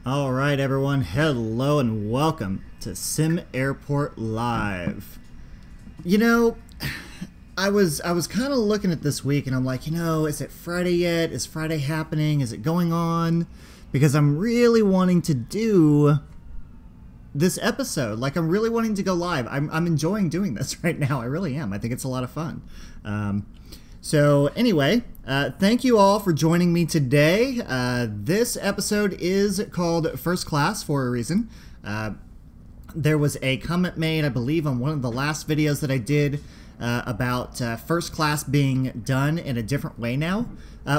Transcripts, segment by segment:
All right, everyone. Hello and welcome to Sim Airport Live. You know, I was kind of looking at this week, and I'm like, is it Friday yet? Is Friday happening? Is it going on? Because I'm really wanting to do this episode. Like, I'm really wanting to go live. I'm enjoying doing this right now. I really am. I think it's a lot of fun. So anyway, thank you all for joining me today. This episode is called First Class for a reason. There was a comment made, I believe, on one of the last videos that I did about First Class being done in a different way now,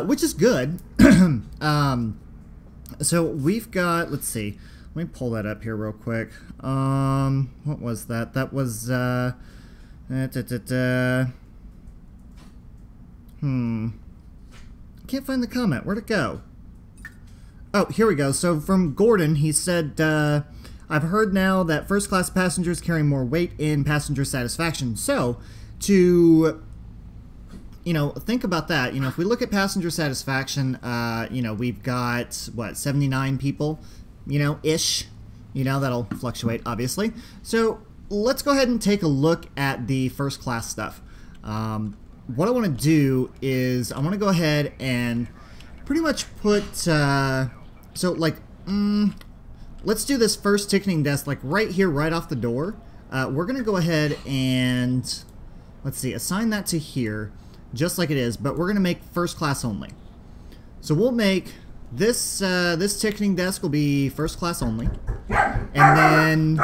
which is good. So we've got, let's see, let me pull that up here real quick. What was that? That was, can't find the comment. Where'd it go? Oh, here we go. So from Gordon, he said, I've heard now that first class passengers carry more weight in passenger satisfaction. So to, think about that. If we look at passenger satisfaction, we've got, what, 79 people, ish. That'll fluctuate, obviously. So let's go ahead and take a look at the first class stuff. What I want to do is I want to go ahead and pretty much put, let's do this first ticketing desk, like right here, right off the door. We're going to go ahead and, let's see, assign that to here, just like it is, but we're going to make first class only. So we'll make this, this ticketing desk will be first class only. And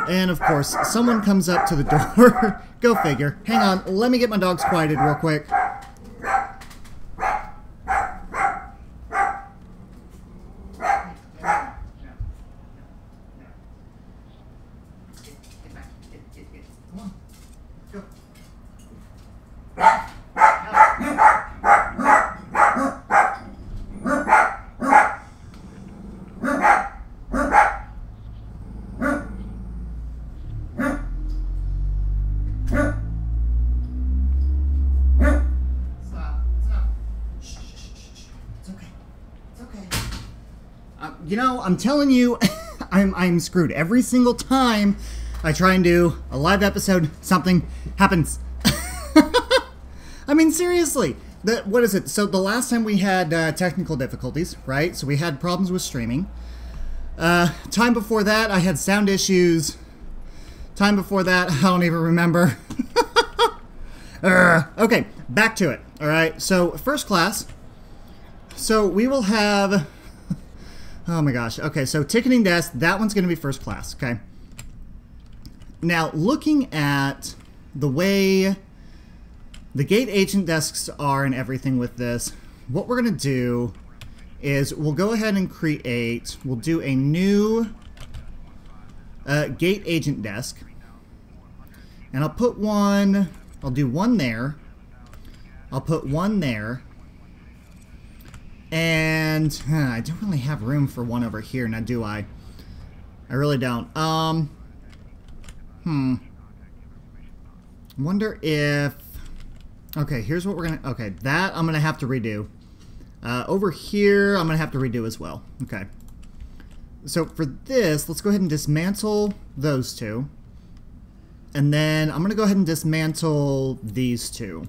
then, of course, someone comes up to the door. Go figure. Hang on, let me get my dogs quieted real quick. Come on, go. I'm telling you, I'm screwed. Every single time I try and do a live episode, something happens. I mean, seriously. What is it? So the last time we had technical difficulties, right? So we had problems with streaming. Time before that, I had sound issues. Time before that, I don't even remember. Okay, back to it. All right, so first class. So we will have... Oh my gosh. Okay, so ticketing desk, that one's going to be first class, okay? Now, looking at the way the gate agent desks are and everything with this, what we're going to do is we'll go ahead and we'll do a new gate agent desk. And I'll do one there. I'll put one there. And I don't really have room for one over here, now do I? I really don't. Wonder if... Okay, here's what we're gonna... Okay, that I'm gonna have to redo. Over here, I'm gonna have to redo as well. Okay. So for this, let's go ahead and dismantle those two. And then I'm gonna go ahead and dismantle these two.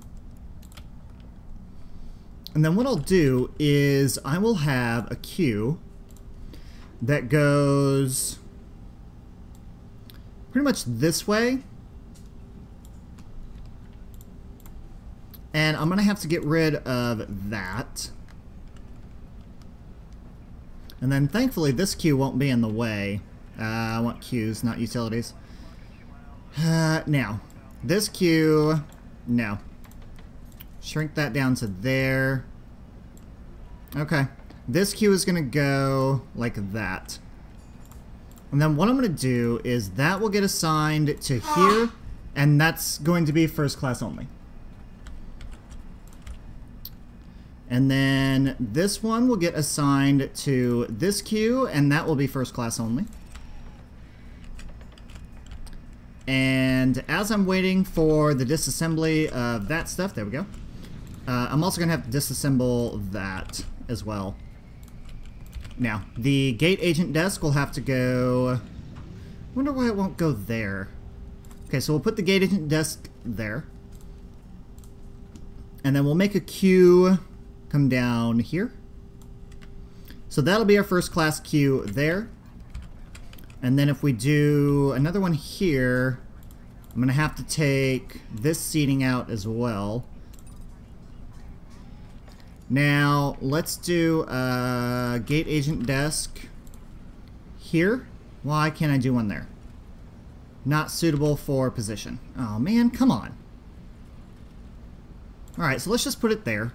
And then what I'll do is I will have a queue that goes pretty much this way. And I'm going to have to get rid of that. And then thankfully this queue won't be in the way. I want queues, not utilities. Now, this queue, no. Shrink that down to there. Okay. This queue is going to go like that. And then what I'm going to do is that will get assigned to here, and that's going to be first class only. And then this one will get assigned to this queue, and that will be first class only. And as I'm waiting for the disassembly of that stuff, there we go. I'm also going to have to disassemble that as well. Now, the gate agent desk will have to go... I wonder why it won't go there. Okay, so we'll put the gate agent desk there. And then we'll make a queue come down here. So that'll be our first class queue there. And then if we do another one here, I'm going to have to take this seating out as well. Now, let's do a gate agent desk here. Why can't I do one there? Not suitable for position. Oh man, come on. Alright, so let's just put it there.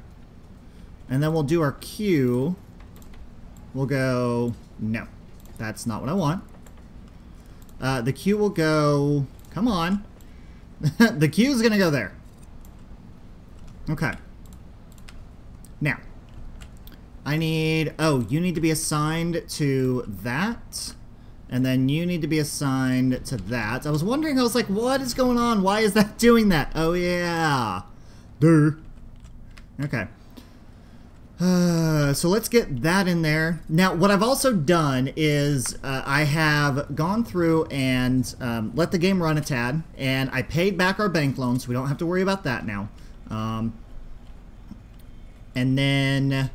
And then we'll do our queue. We'll go... No, that's not what I want. The queue will go... Come on. The queue is going to go there. Okay. Now, I need... Oh, you need to be assigned to that. And then you need to be assigned to that. I was wondering, I was like, what is going on? Why is that doing that? Oh, yeah. Duh. Okay. So let's get that in there. Now, what I've also done is I have gone through and let the game run a tad, and I paid back our bank loans, so we don't have to worry about that now. And then,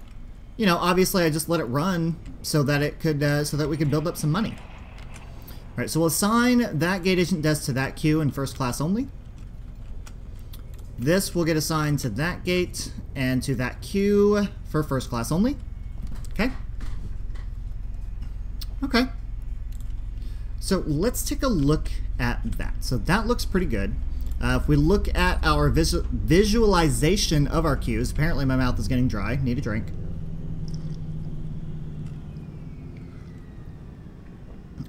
you know, obviously I just let it run so that it could, so that we could build up some money. All right, so we'll assign that gate agent desk to that queue in first class only. This will get assigned to that gate and to that queue for first class only. Okay. Okay. So let's take a look at that. So that looks pretty good. If we look at our visualization of our queues, apparently my mouth is getting dry. Need a drink.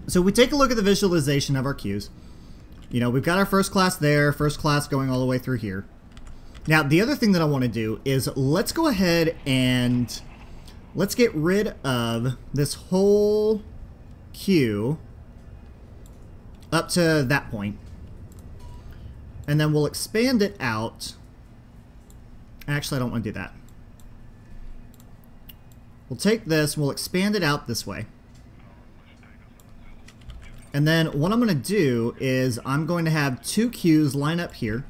So we take a look at the visualization of our queues. You know, we've got our first class there, first class going all the way through here. Now, the other thing that I want to do is let's go ahead and let's get rid of this whole queue up to that point. And then we'll expand it out. Actually, I don't want to do that. We'll take this, we'll expand it out this way. And then what I'm going to do is I'm going to have two queues line up here.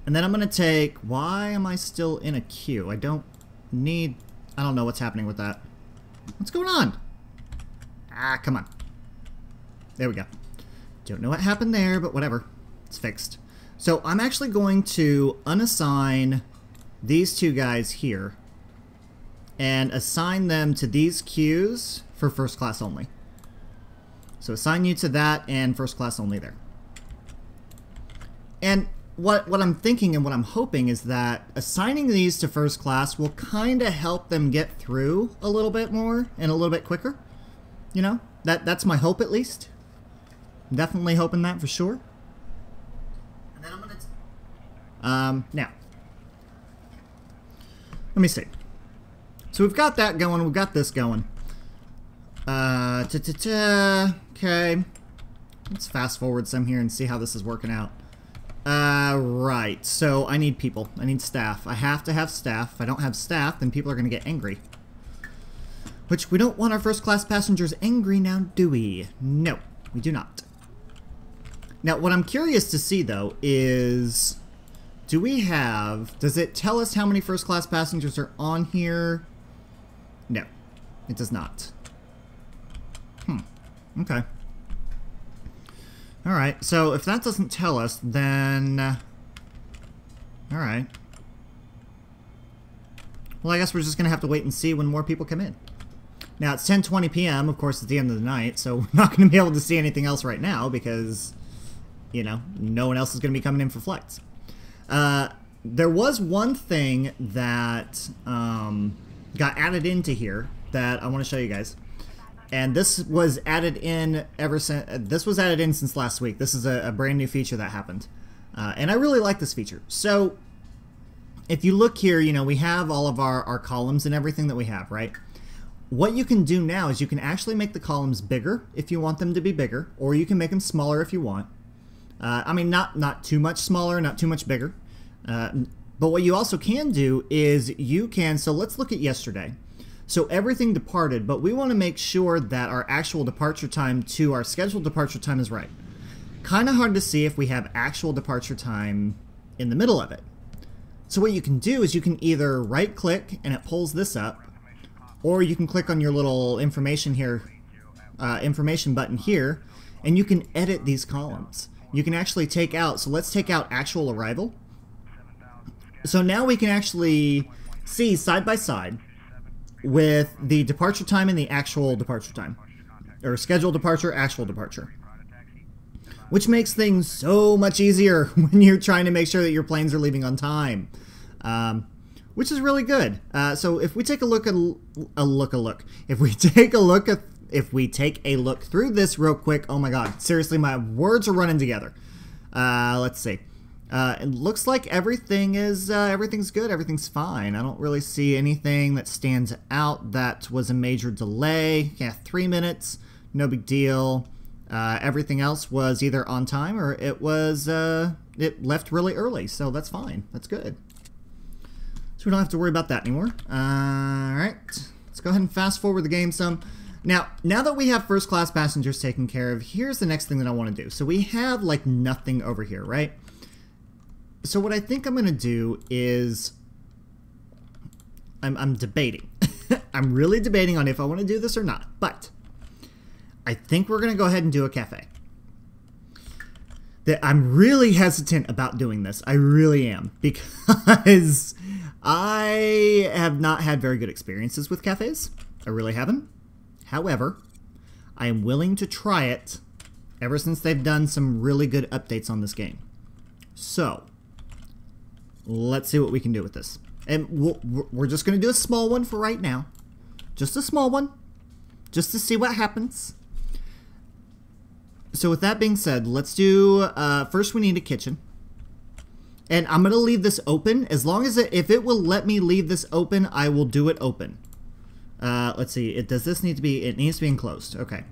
And then I'm going to take... Why am I still in a queue? I don't know what's happening with that. What's going on? Ah, come on. There we go. Don't know what happened there, but whatever. It's fixed. So I'm actually going to unassign these two guys here and assign them to these queues for first class only. So assign you to that and first class only there. And what I'm thinking and what I'm hoping is that assigning these to first class will kind of help them get through a little bit more and a little bit quicker. You know, that's my hope at least. I'm definitely hoping that for sure. And then I'm gonna now let me see. So we've got that going, we've got this going. Okay. Let's fast forward some here and see how this is working out. Right. So I need people. I need staff. I have to have staff. If I don't have staff, then people are going to get angry. Which we don't want our first class passengers angry now, do we? No, we do not. Now, what I'm curious to see, though, is... does it tell us how many first class passengers are on here? No, it does not. Okay. Alright, so if that doesn't tell us, then... Alright. Well, I guess we're just going to have to wait and see when more people come in. Now, it's 10:20 p.m., of course, it's the end of the night, so we're not going to be able to see anything else right now because, you know, no one else is going to be coming in for flights. There was one thing that got added into here that I want to show you guys. And this was added in since last week. This is a brand new feature that happened. And I really like this feature. So if you look here, you know, we have all of our columns and everything that we have, right? What you can do now is you can actually make the columns bigger if you want them to be bigger, or you can make them smaller if you want. I mean, not too much smaller, not too much bigger. But what you also can do is you can, so let's look at yesterday. So everything departed, but we want to make sure that our actual departure time to our scheduled departure time is right. Kind of hard to see if we have actual departure time in the middle of it. So what you can do is you can either right click and it pulls this up, or you can click on your little information here, information button here, and you can edit these columns. You can actually take out, so let's take out actual arrival. So now we can actually see side by side with the departure time and the actual departure time, or scheduled departure, actual departure, which makes things so much easier when you're trying to make sure that your planes are leaving on time, which is really good. So if we take a look through this real quick, oh my god, seriously, my words are running together. Let's see. It looks like everything's good. Everything's fine. I don't really see anything that stands out that was a major delay. Yeah, 3 minutes, no big deal. Everything else was either on time or it was it left really early, so that's fine. That's good. So we don't have to worry about that anymore. All right, let's go ahead and fast forward the game some. Now that we have first class passengers taken care of, here's the next thing that I want to do. So we have like nothing over here, right? So what I think I'm going to do is, I'm debating. I'm really debating on if I want to do this or not, but I think we're going to go ahead and do a cafe. I'm really hesitant about doing this. I really am, because I have not had very good experiences with cafes. I really haven't. However, I am willing to try it ever since they've done some really good updates on this game. So let's see what we can do with this. And we're just going to do a small one for right now. Just a small one. Just to see what happens. So with that being said, let's do... first we need a kitchen. And I'm going to leave this open. As long as if it will let me leave this open, I will do it open. Let's see. Does this need to be... It needs to be enclosed. Okay.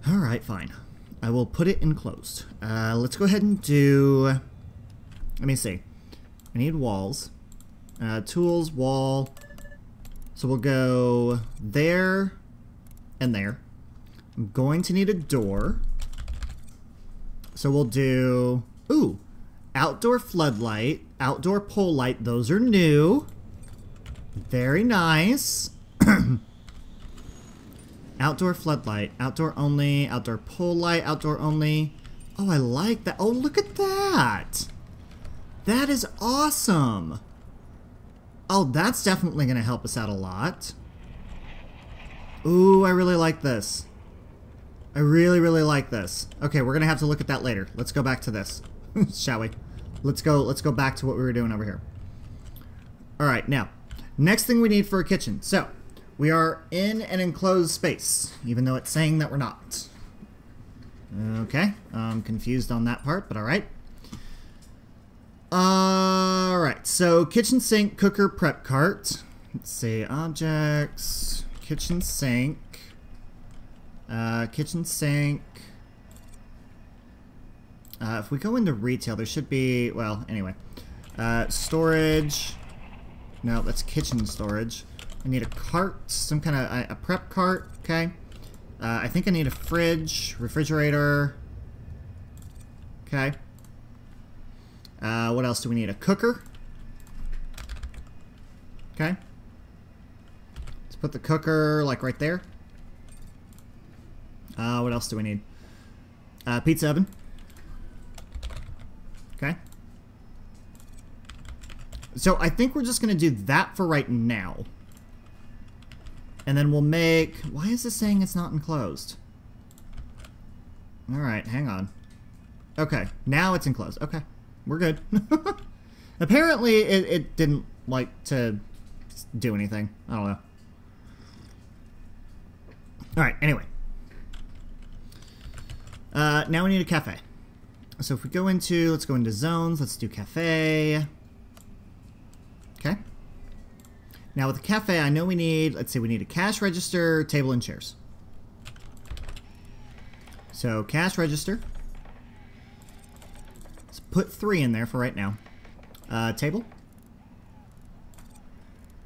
Alright, fine. I will put it enclosed. Let's go ahead and do... Let me see. I need walls. Tools, wall. So we'll go there and there. I'm going to need a door. So we'll do... Ooh! Outdoor floodlight. Outdoor pole light. Those are new. Very nice. Outdoor floodlight. Outdoor only. Outdoor pole light. Outdoor only. Oh, I like that. Oh, look at that! That is awesome! Oh, that's definitely going to help us out a lot. Ooh, I really like this. I really, really like this. Okay, we're going to have to look at that later. Let's go back to this. Shall we? Let's go back to what we were doing over here. Alright, now, next thing we need for a kitchen. So, we are in an enclosed space, even though it's saying that we're not. Okay, I'm confused on that part, but alright. Alright, so kitchen sink, cooker, prep cart. Let's see, objects, kitchen sink, kitchen sink. If we go into retail, there should be, well, anyway. Storage. No, that's kitchen storage. I need a cart, some kind of, a prep cart, okay. I think I need a fridge, refrigerator. Okay. What else do we need? A cooker. Okay. Let's put the cooker, like, right there. What else do we need? Pizza oven. Okay. So I think we're just going to do that for right now. And then we'll make... Why is this saying it's not enclosed? Alright, hang on. Okay, now it's enclosed. Okay, we're good. Apparently it didn't like to do anything. I don't know. Alright, anyway. Now we need a cafe. So if we go into... Let's go into zones. Let's do cafe. Okay. Now with the cafe, I know we need... Let's see, we need a cash register, table, and chairs. So cash register. Let's put 3 in there for right now. Table.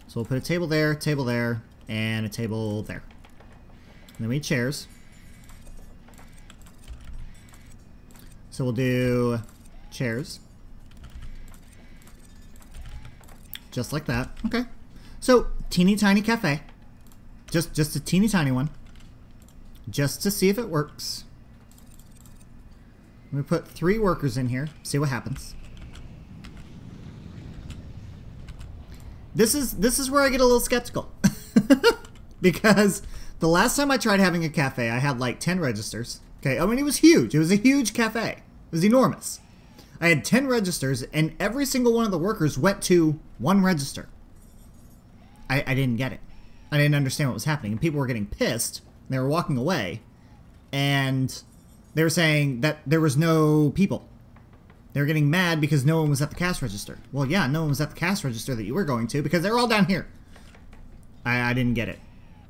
So we'll put a table there, and a table there. And then we need chairs. So we'll do chairs. Just like that. Okay. So, teeny tiny cafe. Just a teeny tiny one. Just to see if it works. We put 3 workers in here. See what happens. This is where I get a little skeptical. Because the last time I tried having a cafe, I had like 10 registers. Okay, I mean, it was huge. It was a huge cafe. It was enormous. I had 10 registers, and every single one of the workers went to 1 register. I didn't get it. I didn't understand what was happening. And people were getting pissed. They were walking away. And they were saying that there was no people. They were getting mad because no one was at the cash register. Well, yeah, no one was at the cash register that you were going to because they're all down here. I didn't get it.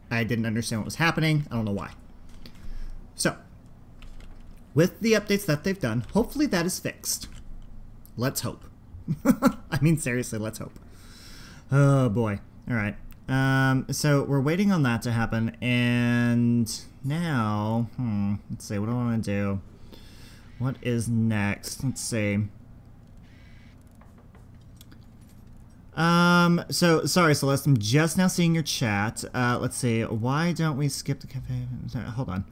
I didn't understand what was happening. I don't know why. So, with the updates that they've done, hopefully that is fixed. Let's hope. I mean, seriously, let's hope. Oh, boy. All right. So we're waiting on that to happen, and now, let's see, what do I want to do? What is next? Let's see. So, sorry, Celeste, I'm just now seeing your chat. Let's see, why don't we skip the cafe? Hold on.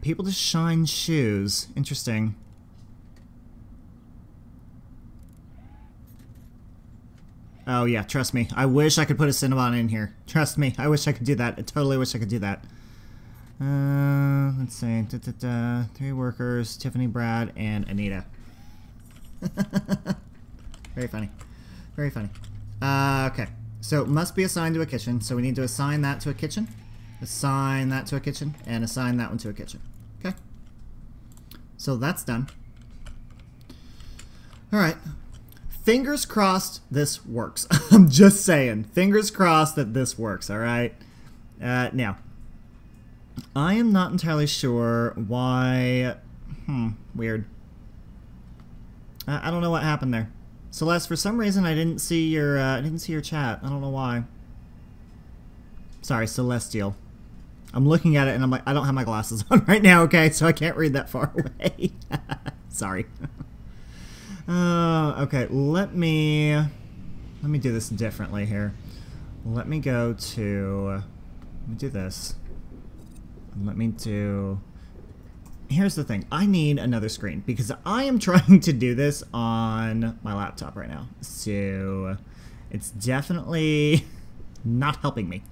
People to shine shoes. Interesting. Oh yeah, trust me. I wish I could put a Cinnabon in here. Trust me, I wish I could do that. I totally wish I could do that. Let's see. 3 workers, Tiffany, Brad, and Anita. Very funny. Very funny. Okay. So it must be assigned to a kitchen. So we need to assign that to a kitchen. Assign that to a kitchen. And assign that one to a kitchen. Okay. So that's done. Alright. Fingers crossed this works. I'm just saying. Fingers crossed that this works, alright? Now, I am not entirely sure why... weird. I don't know what happened there. Celeste, for some reason I didn't see your chat. I don't know why. Sorry, Celestial. I'm looking at it and I'm like, I don't have my glasses on right now, okay? So I can't read that far away. Sorry. Okay, let me do this differently here. Let me go to... Let me do this. Let me do... Here's the thing. I need another screen because I am trying to do this on my laptop right now. So it's definitely not helping me.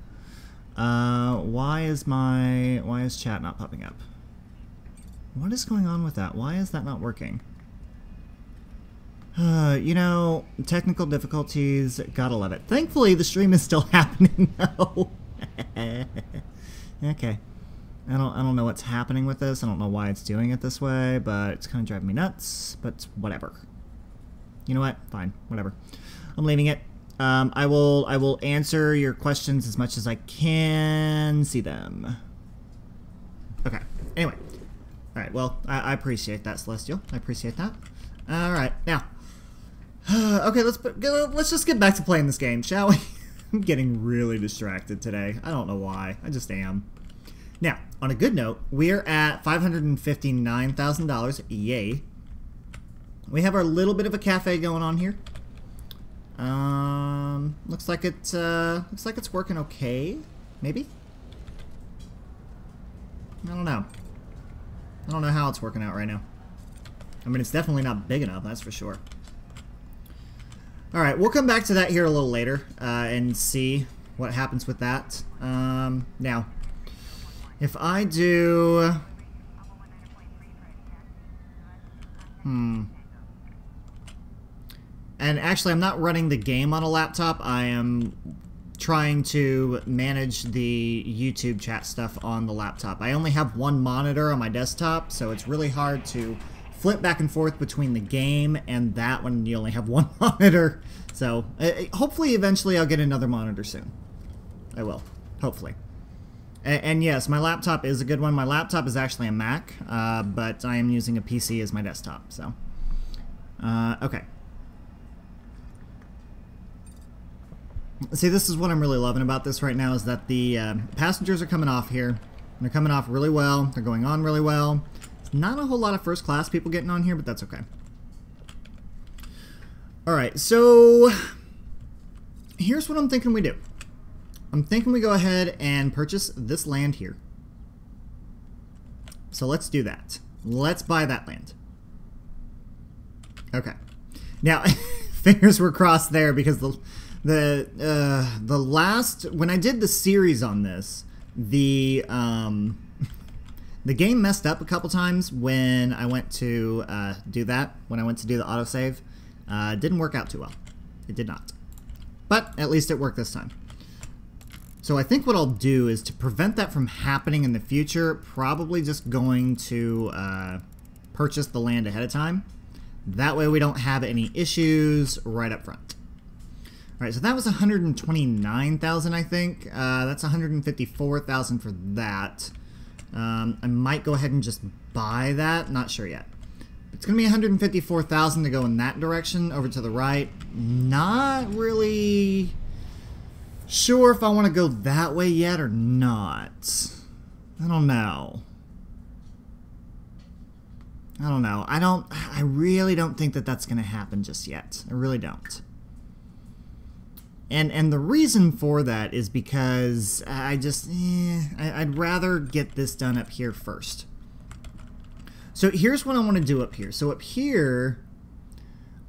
Why is chat not popping up? What is going on with that? Why is that not working? You know, technical difficulties, gotta love it. Thankfully, the stream is still happening though. Okay. I don't know what's happening with this. I don't know why it's doing it this way, but it's kind of driving me nuts. But whatever. You know what? Fine. Whatever. I'm leaving it. I will answer your questions as much as I can see them. Okay. Anyway. All right. Well, I appreciate that, Celestial. I appreciate that. All right. Now. Okay. Let's just get back to playing this game, shall we? I'm getting really distracted today. I don't know why. I just am. Now, on a good note, we're at $559,000. Yay. We have our little bit of a cafe going on here. Looks like it's working okay. Maybe? I don't know. I don't know how it's working out right now. I mean, it's definitely not big enough, that's for sure. Alright, we'll come back to that here a little later, and see what happens with that. Now, if I do... And actually, I'm not running the game on a laptop. I am trying to manage the YouTube chat stuff on the laptop. I only have one monitor on my desktop, so it's really hard to flip back and forth between the game and that when you only have one monitor. So, hopefully, eventually, I'll get another monitor soon. I will. Hopefully. And yes, my laptop is a good one. My laptop is actually a Mac, but I am using a PC as my desktop, so. Okay. See, this is what I'm really loving about this right now, is that the passengers are coming off here. They're coming off really well. They're going on really well. There's not a whole lot of first class people getting on here, but that's okay. Alright, so here's what I'm thinking we do. I'm thinking we go ahead and purchase this land here. So let's do that. Let's buy that land. Okay. Now, fingers were crossed there because the last, when I did the series on this, the game messed up a couple times when I went to do that. When I went to do the autosave, it didn't work out too well. It did not. But at least it worked this time. So I think what I'll do is, to prevent that from happening in the future, probably just going to purchase the land ahead of time. That way we don't have any issues right up front. Alright, so that was 129,000, I think. That's 154,000 for that. I might go ahead and just buy that. Not sure yet. It's going to be 154,000 to go in that direction over to the right. Not really sure if I want to go that way yet or not. I don't know. I really don't think that that's going to happen just yet. I really don't. And the reason for that is because I'd rather get this done up here first. So here's what I want to do up here. So up here,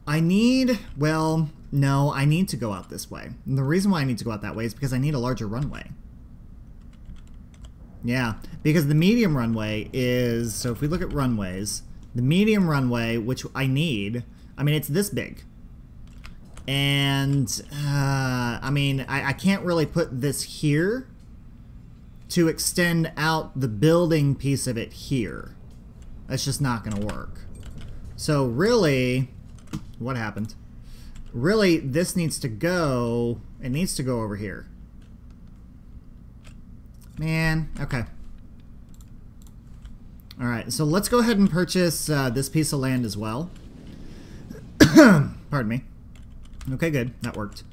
I need, well, no, I need to go out this way. And the reason why I need to go out that way is because I need a larger runway. Yeah, because the medium runway is, so if we look at runways, the medium runway, which I need, I mean, it's this big. And, I mean, I can't really put this here to extend out the building piece of it here. That's just not going to work. So really, what happened? Really, this needs to go, it needs to go over here. Man, okay. Alright, so let's go ahead and purchase this piece of land as well. Pardon me. Okay, good. That worked.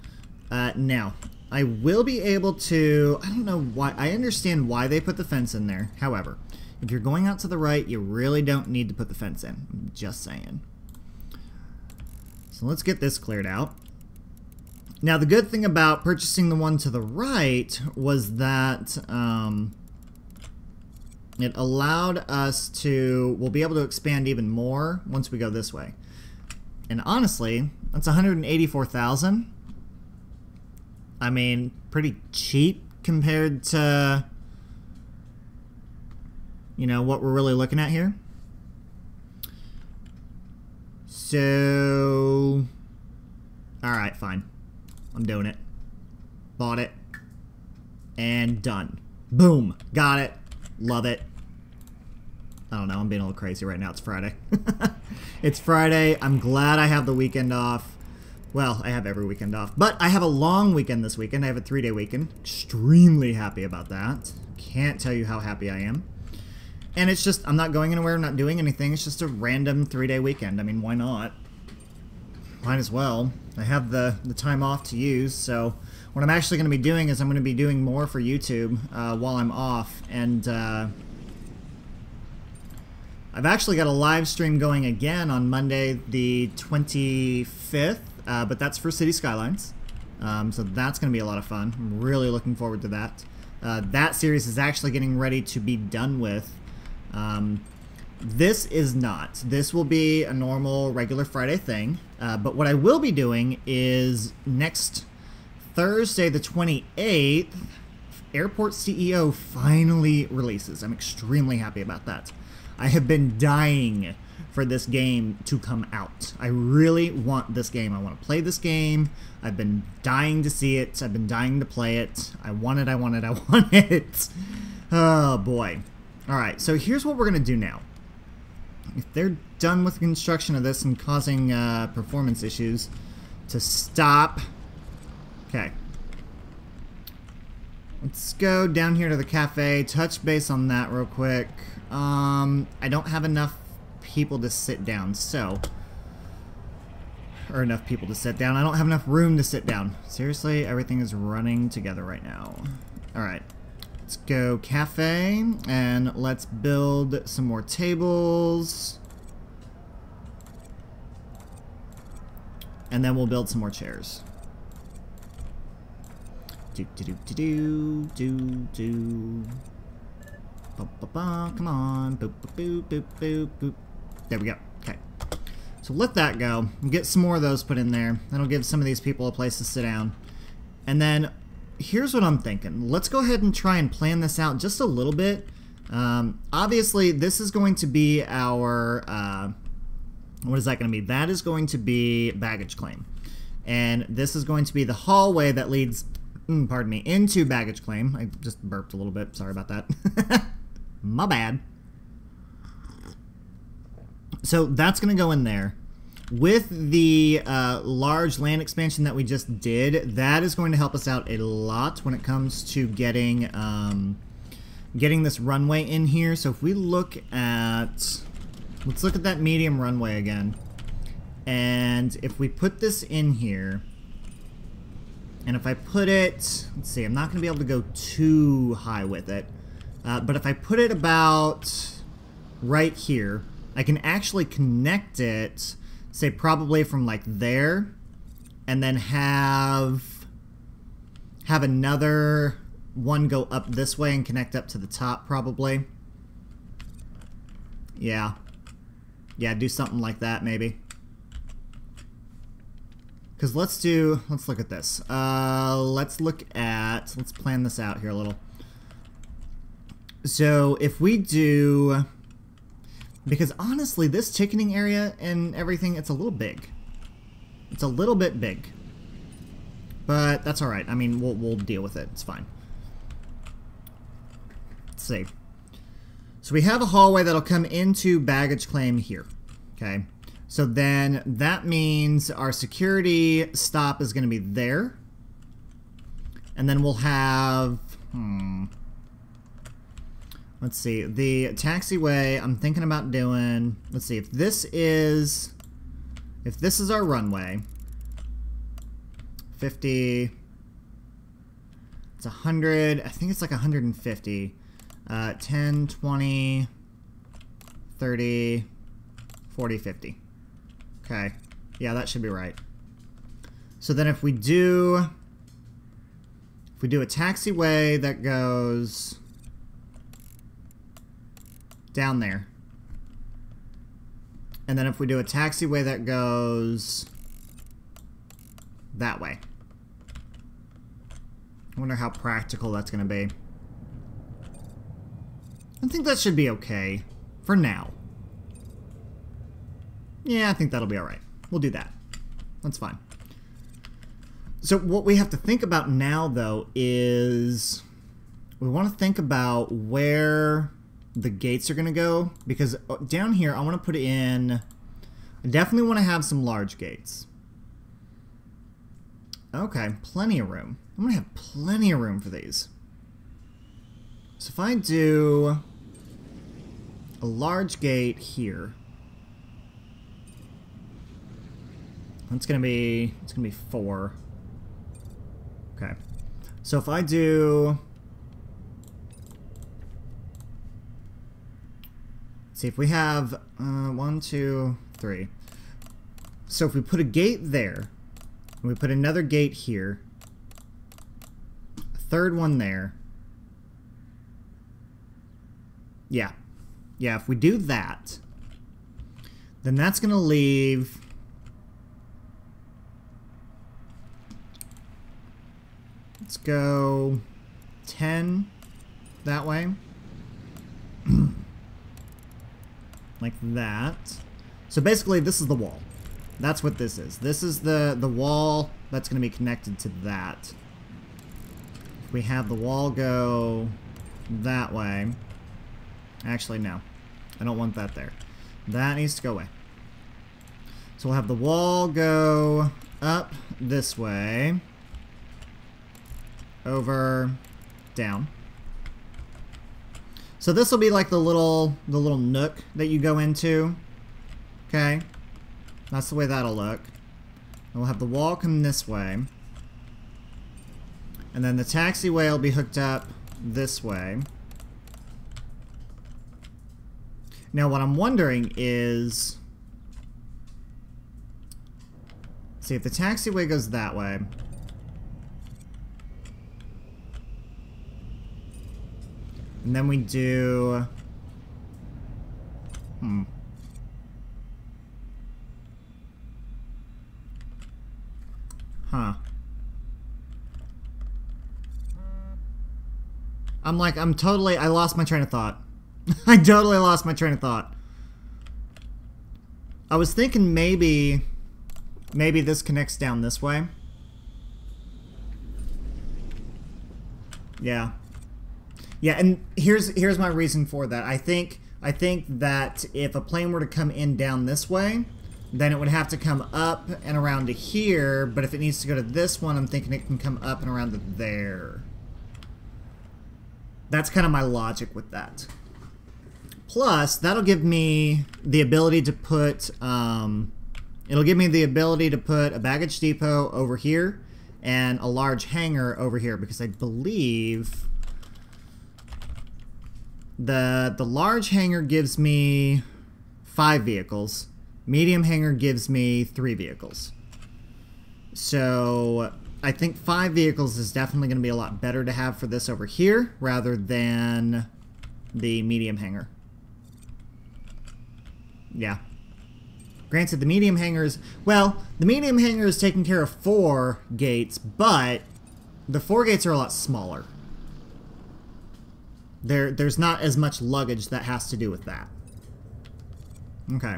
Now, I will be able to, I don't know why, I understand why they put the fence in there. However, if you're going out to the right, you really don't need to put the fence in. I'm just saying. So let's get this cleared out. Now, the good thing about purchasing the one to the right was that it allowed us to, we'll be able to expand even more once we go this way. And honestly, that's 184,000. I mean, pretty cheap compared to, you know, what we're really looking at here. So, alright, fine. I'm doing it. Bought it. And done. Boom. Got it. Love it. I don't know, I'm being a little crazy right now. It's Friday. It's Friday. I'm glad I have the weekend off. Well, I have every weekend off. But I have a long weekend this weekend. I have a 3-day weekend. Extremely happy about that. Can't tell you how happy I am. And it's just, I'm not going anywhere, I'm not doing anything. It's just a random 3-day weekend. I mean, why not? Might as well. I have the time off to use, so what I'm actually going to be doing is I'm going to be doing more for YouTube while I'm off. And I've actually got a live stream going again on Monday the 25th, but that's for City Skylines. So that's going to be a lot of fun. I'm really looking forward to that. That series is actually getting ready to be done with. This is not. This will be a normal, regular Friday thing. But what I will be doing is next Thursday the 28th, Airport CEO finally releases. I'm extremely happy about that. I have been dying for this game to come out. I really want this game. I want to play this game. I've been dying to see it. I've been dying to play it. I want it, I want it, I want it. Oh boy. Alright, so here's what we're going to do now. If they're done with construction of this and causing performance issues, to stop. Okay. Let's go down here to the cafe, touch base on that real quick. I don't have enough people to sit down, so or enough people to sit down. I don't have enough room to sit down. Seriously, everything is running together right now. Alright. Let's go cafe, and let's build some more tables. And then we'll build some more chairs. Do do do do do do do. Ba, ba, ba, come on. Boop boop boop boop boop boop. There we go. Okay. So let that go. Get some more of those put in there. That'll give some of these people a place to sit down. And then here's what I'm thinking. Let's go ahead and try and plan this out just a little bit. Obviously, this is going to be our... what is that going to be? That is going to be baggage claim. And this is going to be the hallway that leads, pardon me, into baggage claim. I just burped a little bit. Sorry about that. My bad. So that's going to go in there. With the large land expansion that we just did, that is going to help us out a lot when it comes to getting this runway in here. So if we look at... Let's look at that medium runway again. And if we put this in here, and if I put it, let's see, I'm not going to be able to go too high with it. But if I put it about right here, I can actually connect it, say probably from like there, and then have another one go up this way and connect up to the top probably. Yeah. Yeah, do something like that, maybe. Because let's look at this. Let's plan this out here a little. So if we do, because honestly, this ticketing area and everything, it's a little big. It's a little bit big. But that's all right. I mean, we'll deal with it. It's fine. Let's see. So we have a hallway that'll come into baggage claim here, okay? So then that means our security stop is going to be there. And then we'll have, let's see, the taxiway I'm thinking about doing, let's see, if this is our runway, 50, it's 100, I think it's like 150. 10, 20, 30, 40, 50. Okay. Yeah, that should be right. So then if we do a taxiway that goes down there, and then if we do a taxiway that goes that way, I wonder how practical that's going to be. I think that should be okay for now. Yeah, I think that'll be alright. We'll do that. That's fine. So what we have to think about now, though, is we want to think about where the gates are going to go. Because down here, I want to put in... I definitely want to have some large gates. Okay, plenty of room. I'm going to have plenty of room for these. So if I do a large gate here, it's gonna be 4. Okay. So if I do, let's see if we have 1, 2, 3. So if we put a gate there, and we put another gate here, a third one there. Yeah. Yeah, if we do that, then that's going to leave... Let's go 10 that way. Like that. So basically, this is the wall. That's what this is. This is the wall that's going to be connected to that. If we have the wall go that way... Actually, no. I don't want that there. That needs to go away. So we'll have the wall go up this way. Over, down. So this will be like the little nook that you go into. Okay. That's the way that'll look. We'll have the wall come this way. And then the taxiway will be hooked up this way. Now what I'm wondering is... See, if the taxiway goes that way... And then we do... Huh. I lost my train of thought. I totally lost my train of thought. I was thinking maybe this connects down this way. Yeah. Yeah, and here's my reason for that. I think that if a plane were to come in down this way, then it would have to come up and around to here, but if it needs to go to this one, I'm thinking it can come up and around to there. That's kind of my logic with that. Plus, that'll give me the ability to put, it'll give me the ability to put a baggage depot over here and a large hangar over here, because I believe the large hangar gives me 5 vehicles. Medium hangar gives me 3 vehicles. So I think 5 vehicles is definitely going to be a lot better to have for this over here rather than the medium hangar. Yeah. Granted, the medium hangar is... Well, the medium hangar is taking care of 4 gates, but the 4 gates are a lot smaller. There's not as much luggage that has to do with that. Okay.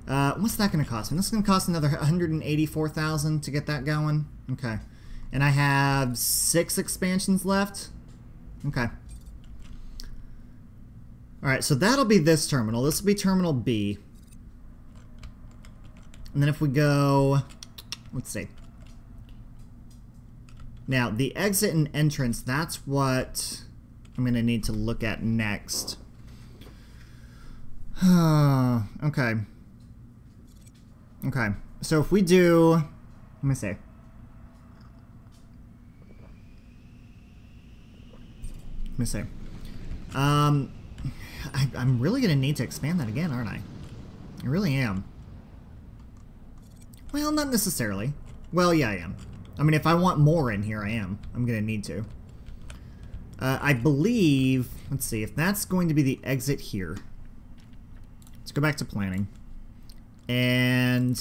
What's that going to cost me? This is going to cost another $184,000 to get that going. Okay. And I have 6 expansions left. Okay. Alright, so that'll be this terminal. This will be Terminal B. And then if we go... Let's see. Now, the exit and entrance, that's what I'm going to need to look at next. Okay. Okay. So if we do... Let me see. Let me see. I'm really going to need to expand that again, aren't I? I really am. Well, not necessarily. Well, yeah, I am. I mean, if I want more in here, I am. I'm going to need to. I believe... Let's see. If that's going to be the exit here. Let's go back to planning. And...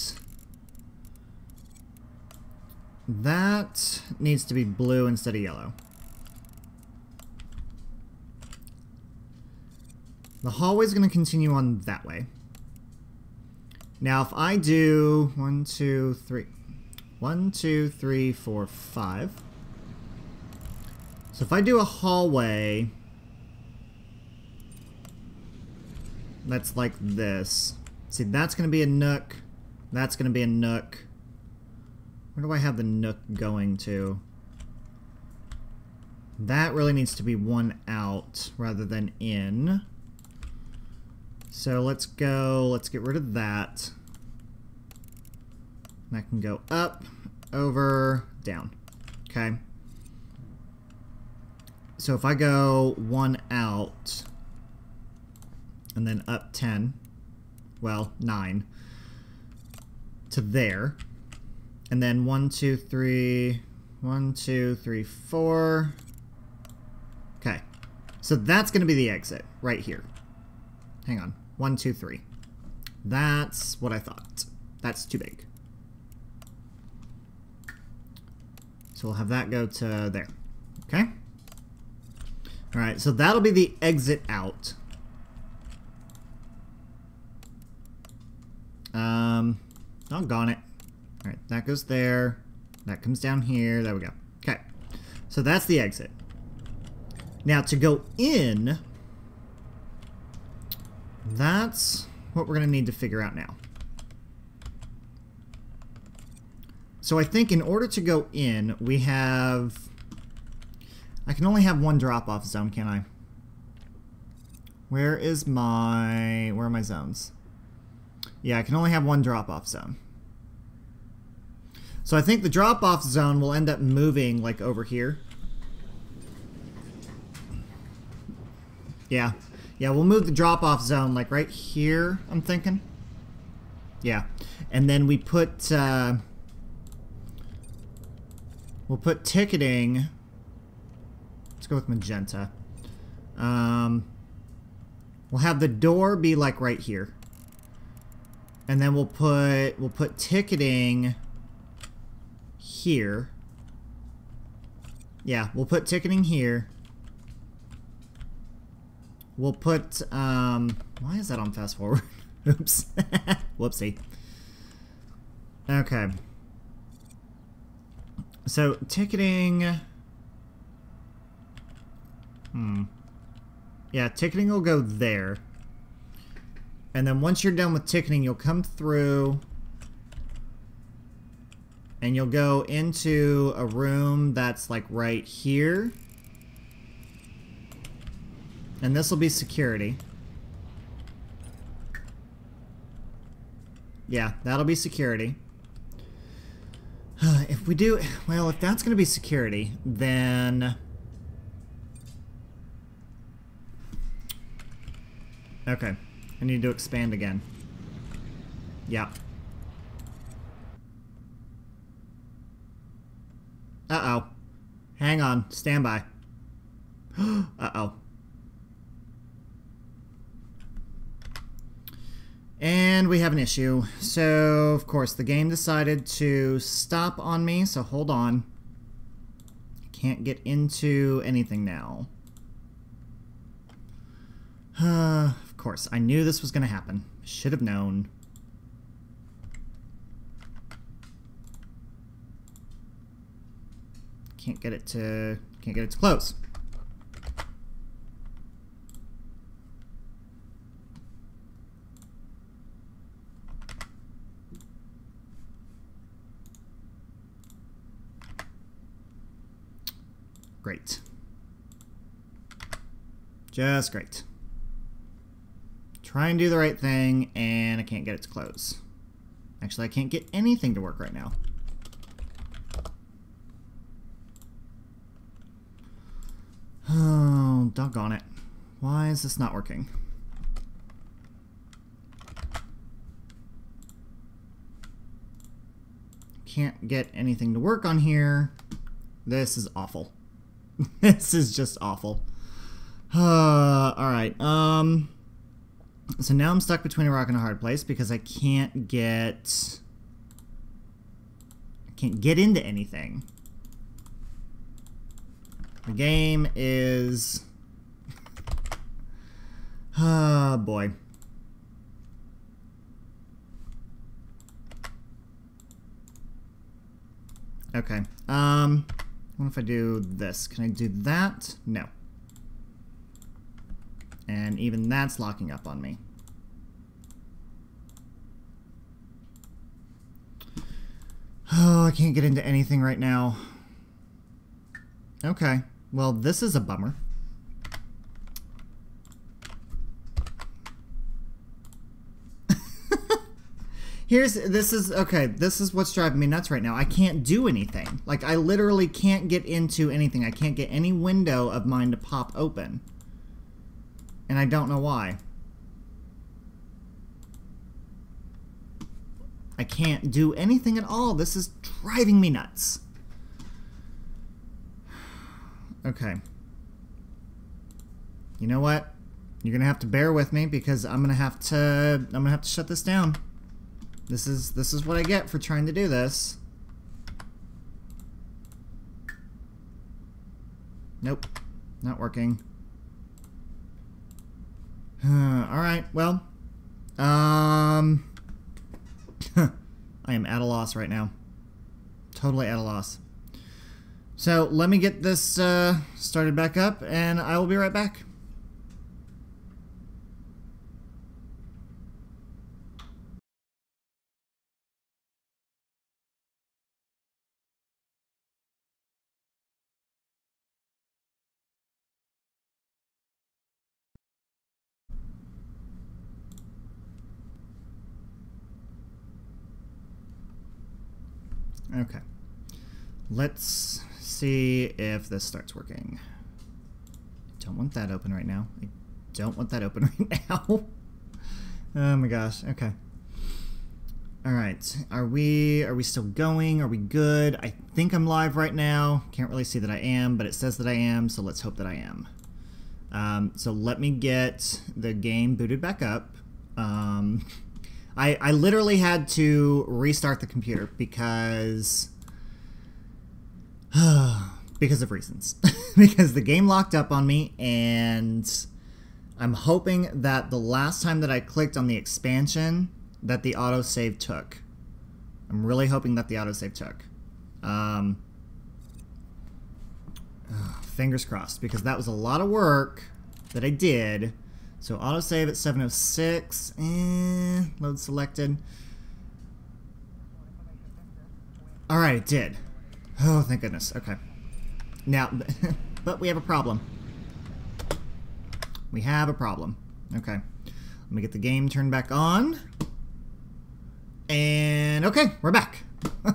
that needs to be blue instead of yellow. The hallway's going to continue on that way. Now, if I do 1, 2, 3... 1, 2, 3, 4, 5. So if I do a hallway that's like this. See, that's going to be a nook. That's going to be a nook. Where do I have the nook going to? That really needs to be one out rather than in. So let's get rid of that. That can go up, over, down. Okay. So if I go 1 out, and then up 10, well, 9, to there, and then 1, 2, 3, 1, 2, 3, 4. Okay. So that's going to be the exit, right here. Hang on. 1, 2, 3. That's what I thought. That's too big. So we'll have that go to there. Okay? Alright, so that'll be the exit out. Doggone it. Alright, that goes there. That comes down here. There we go. Okay. So that's the exit. Now, to go in... that's what we're going to need to figure out now. So I think in order to go in, we have... I can only have one drop-off zone, can I? Where are my zones? Yeah, I can only have one drop-off zone. So I think the drop-off zone will end up moving, like, over here. Yeah. Yeah, we'll move the drop-off zone, like, right here, I'm thinking. Yeah. And then we put, we'll put ticketing. Let's go with magenta. We'll have the door be, like, right here. And then we'll put ticketing here. Yeah, we'll put ticketing here. We'll put, why is that on fast forward? Oops. Whoopsie. Okay. So, ticketing... Yeah, ticketing will go there. And then once you're done with ticketing, you'll come through... and you'll go into a room that's, like, right here. And this will be security. Yeah, that'll be security. If we do... well, if that's going to be security, then... okay. I need to expand again. Yeah. Uh-oh. Hang on. Stand by. Uh-oh. And we have an issue. So, of course, the game decided to stop on me, so hold on. Can't get into anything now. Of course, I knew this was going to happen. Should have known. Can't get it to close. Great. Just great. Try and do the right thing, and I can't get it to close. Actually, I can't get anything to work right now. Oh, doggone it. Why is this not working? Can't get anything to work on here. This is awful. This is just awful. Alright, so now I'm stuck between a rock and a hard place because I can't get into anything. The game is... oh, boy. Okay, what if I do this? Can I do that? No. And even that's locking up on me. Oh, I can't get into anything right now. Okay. Well, this is a bummer. This is what's driving me nuts right now. I can't do anything. Like, I literally can't get into anything. I can't get any window of mine to pop open. And I don't know why. I can't do anything at all. This is driving me nuts. Okay. You know what? You're gonna have to bear with me because I'm gonna have to shut this down. This is what I get for trying to do this. Nope. Not working. Alright, well. I am at a loss right now. Totally at a loss. So, let me get this started back up, and I will be right back. Okay. Let's see if this starts working. Don't want that open right now. I don't want that open right now. Oh my gosh. Okay. All right. Are we still going? Are we good? I think I'm live right now. Can't really see that I am, but it says that I am, so let's hope that I am. So let me get the game booted back up. I literally had to restart the computer because of reasons. Because the game locked up on me, and I'm hoping that the last time that I clicked on the expansion that the autosave took. I'm really hoping that the autosave took. Fingers crossed, because that was a lot of work that I did. So autosave at 7:06. Load selected. Alright, it did. Oh, thank goodness. Okay. Now, but we have a problem. We have a problem. Okay. Let me get the game turned back on. And okay, we're back.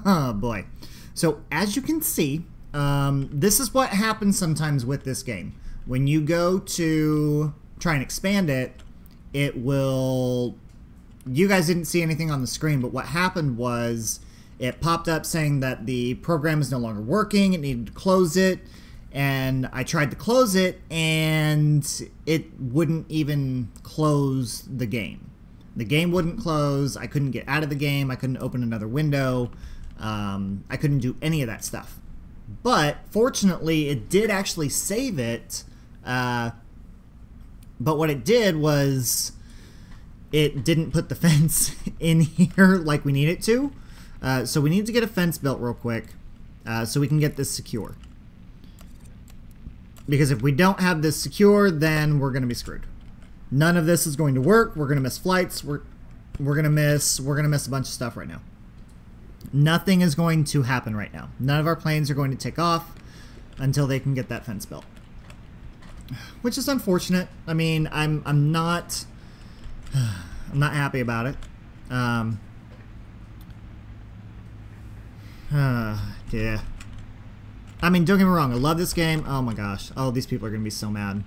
Oh boy. So as you can see, this is what happens sometimes with this game. When you go to try and expand it, it will... You guys didn't see anything on the screen, but what happened was it popped up saying that the program is no longer working, it needed to close it, and I tried to close it, and it wouldn't even close the game. The game wouldn't close, I couldn't get out of the game, I couldn't open another window, I couldn't do any of that stuff. But, fortunately, it did actually save it, but what it did was it didn't put the fence in here like we need it to. So we need to get a fence built real quick so we can get this secure. Because if we don't have this secure, then we're going to be screwed. None of this is going to work. We're going to miss flights. We're going to miss a bunch of stuff right now. Nothing is going to happen right now. None of our planes are going to take off until they can get that fence built. Which is unfortunate. I mean, I'm not happy about it. Yeah. I mean, don't get me wrong, I love this game. Oh my gosh. Oh, these people are gonna be so mad.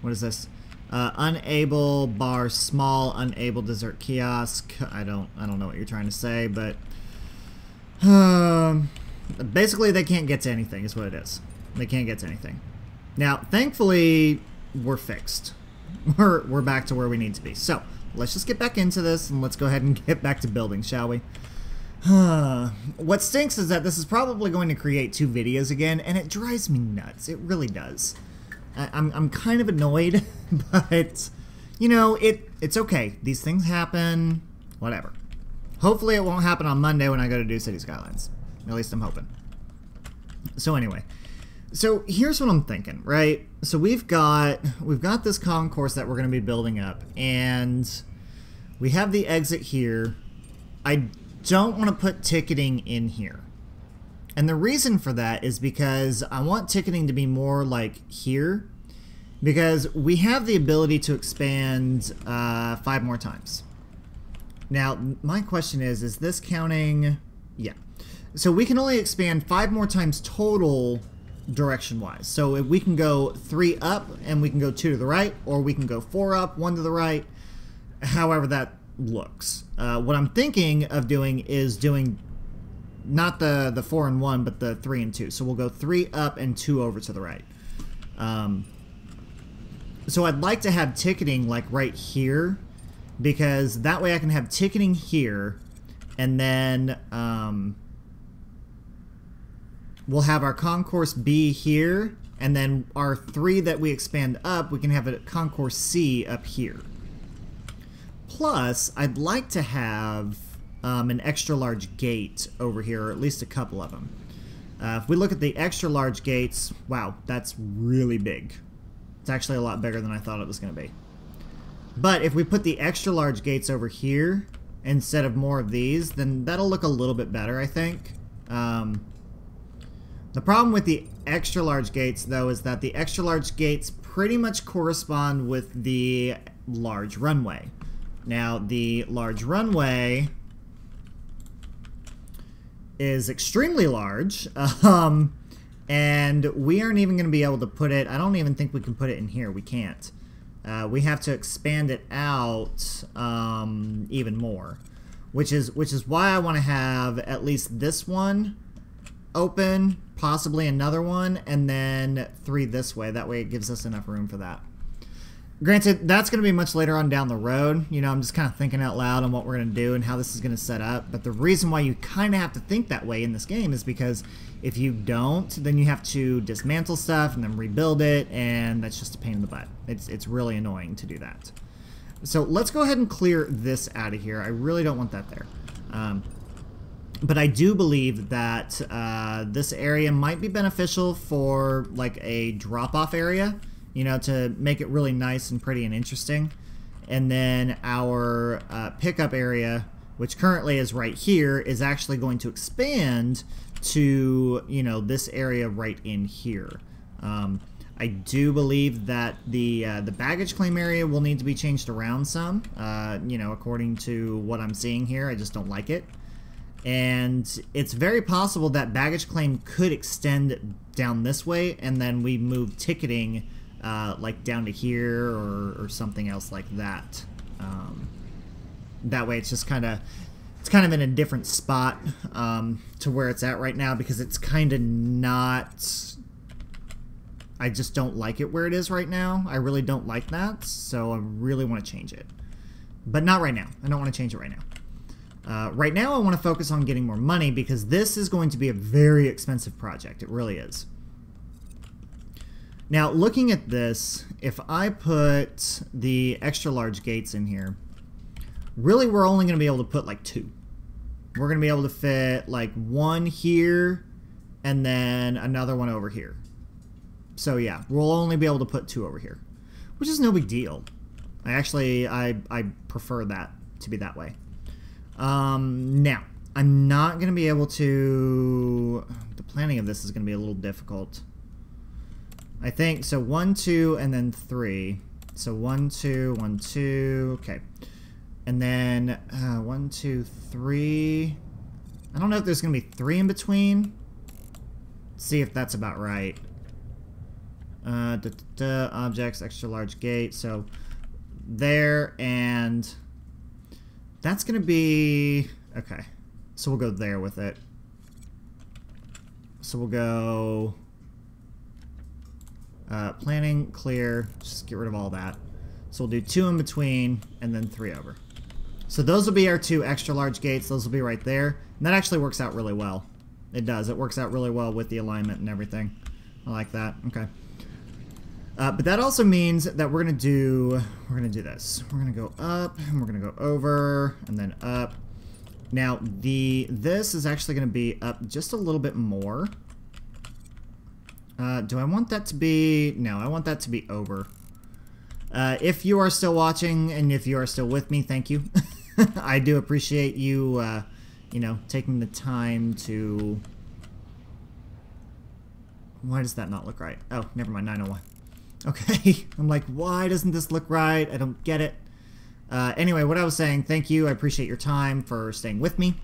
What is this? Unable bar small, unable dessert kiosk. I don't know what you're trying to say, but basically they can't get to anything is what it is. They can't get to anything. Now, thankfully, we're fixed. We're back to where we need to be. So, let's just get back into this and let's go ahead and get back to building, shall we? What stinks is that this is probably going to create 2 videos again, and it drives me nuts. It really does. I'm kind of annoyed, but, you know, it's okay. These things happen, whatever. Hopefully it won't happen on Monday when I go to do City Skylines. At least I'm hoping. So anyway, so here's what I'm thinking, right? So we've got this concourse that we're going to be building up, and we have the exit here. I don't want to put ticketing in here. And the reason for that is because I want ticketing to be more like here, because we have the ability to expand 5 more times. Now, my question is this counting? Yeah. So we can only expand 5 more times total direction-wise. So if we can go 3 up and we can go 2 to the right, or we can go 4 up, 1 to the right, however that looks. What I'm thinking of doing is doing not the 4 and 1, but the 3 and 2. So we'll go 3 up and 2 over to the right. So I'd like to have ticketing like right here, because that way I can have ticketing here, and then we'll have our concourse B here, and then our 3 that we expand up, we can have a concourse C up here. Plus, I'd like to have an extra large gate over here, or at least a couple of them. If we look at the extra large gates, wow, that's really big. It's actually a lot bigger than I thought it was going to be. But if we put the extra large gates over here instead of more of these, then that'll look a little bit better, I think. The problem with the extra large gates, though, is that the extra large gates pretty much correspond with the large runway. Now, the large runway is extremely large, and we aren't even going to be able to put it. I don't even think we can put it in here. We can't. We have to expand it out even more, which is why I want to have at least this one open, possibly another one, and then 3 this way. That way it gives us enough room for that. Granted, that's going to be much later on down the road. You know, I'm just kind of thinking out loud on what we're going to do and how this is going to set up. But the reason why you kind of have to think that way in this game is because if you don't, then you have to dismantle stuff and then rebuild it, and that's just a pain in the butt. It's really annoying to do that. So let's go ahead and clear this out of here. I really don't want that there. But I do believe that this area might be beneficial for like a drop-off area, you know, to make it really nice and pretty and interesting. And then our pickup area, which currently is right here, is actually going to expand to, you know, this area right in here. I do believe that the baggage claim area will need to be changed around some, you know, according to what I'm seeing here. I just don't like it. And it's very possible that baggage claim could extend down this way, and then we move ticketing like down to here or something else like that. That way it's just kind of in a different spot to where it's at right now, because it's kind of not, I just don't like it where it is right now. I really don't like that, so I really want to change it. But not right now. I don't want to change it right now. Right now I want to focus on getting more money, because this is going to be a very expensive project. It really is. Now, looking at this, if I put the extra large gates in here, really we're only going to be able to put like 2. We're going to be able to fit like 1 here and then another one over here. So yeah, we'll only be able to put 2 over here, which is no big deal. I prefer that to be that way. Now, I'm not going to be able to, the planning of this is going to be a little difficult. I think, so 1, 2, and then 3. So 1, 2, 1, 2, okay. And then 1, 2, 3. I don't know if there's going to be 3 in between. Let's see if that's about right. Objects, extra large gate. So there, and that's going to be, okay. So we'll go there with it. So we'll go planning, clear, just get rid of all that. So we'll do 2 in between and then 3 over. So those will be our 2 extra large gates. Those will be right there. And that actually works out really well. It does. It works out really well with the alignment and everything. I like that. Okay. But that also means that we're gonna do this. We're gonna go up and we're gonna go over and then up. Now this is actually gonna be up just a little bit more. Do I want that to be? No, I want that to be over. If you are still watching and if you are still with me, thank you. I do appreciate you, you know, taking the time to. Why does that not look right? Oh, never mind. 901. Okay, I'm like, why doesn't this look right? I don't get it. Anyway, what I was saying, thank you. I appreciate your time for staying with me.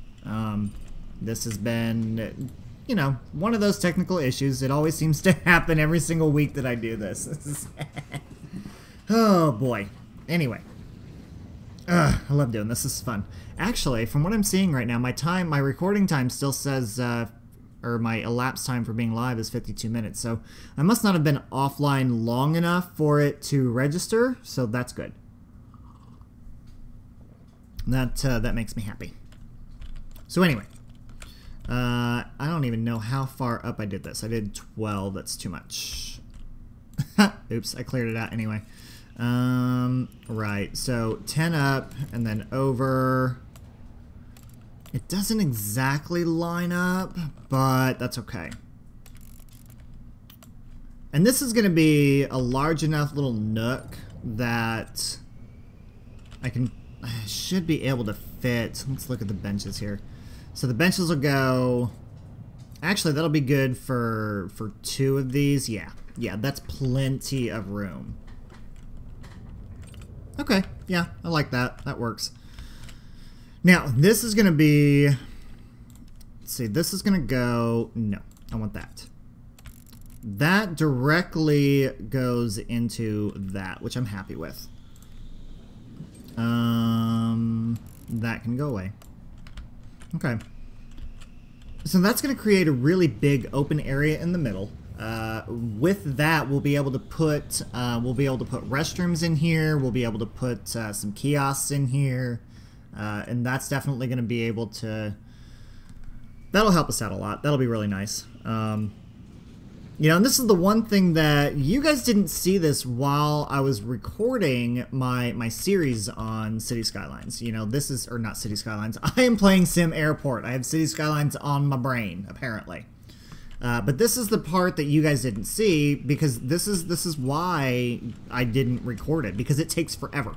This has been, you know, one of those technical issues. It always seems to happen every single week that I do this. Oh, boy. Anyway. I love doing this. This is fun. Actually, from what I'm seeing right now, my recording time still says, or my elapsed time for being live is 52 minutes. So I must not have been offline long enough for it to register. So that's good. That makes me happy. So anyway, I don't even know how far up I did this. I did 12. That's too much. Oops, I cleared it out anyway. Right, so 10 up and then over. It doesn't exactly line up, but that's okay. And this is going to be a large enough little nook that I should be able to fit. Let's look at the benches here. So the benches will go, actually that'll be good for 2 of these. Yeah, that's plenty of room. Okay, yeah, I like that. That works. Now, this is going to be, let's let's see, this is gonna go, no, I want that. That directly goes into that, which I'm happy with. That can go away. Okay. So that's going to create a really big open area in the middle. With that, we'll be able to put restrooms in here. We'll be able to put some kiosks in here, and that's definitely going to be able to. That'll help us out a lot. That'll be really nice. You know, and this is the one thing that you guys didn't see this while I was recording my series on City Skylines. You know, this is, or not City Skylines, I am playing Sim Airport. I have City Skylines on my brain, apparently. But this is the part that you guys didn't see, because this is why I didn't record it, because it takes forever.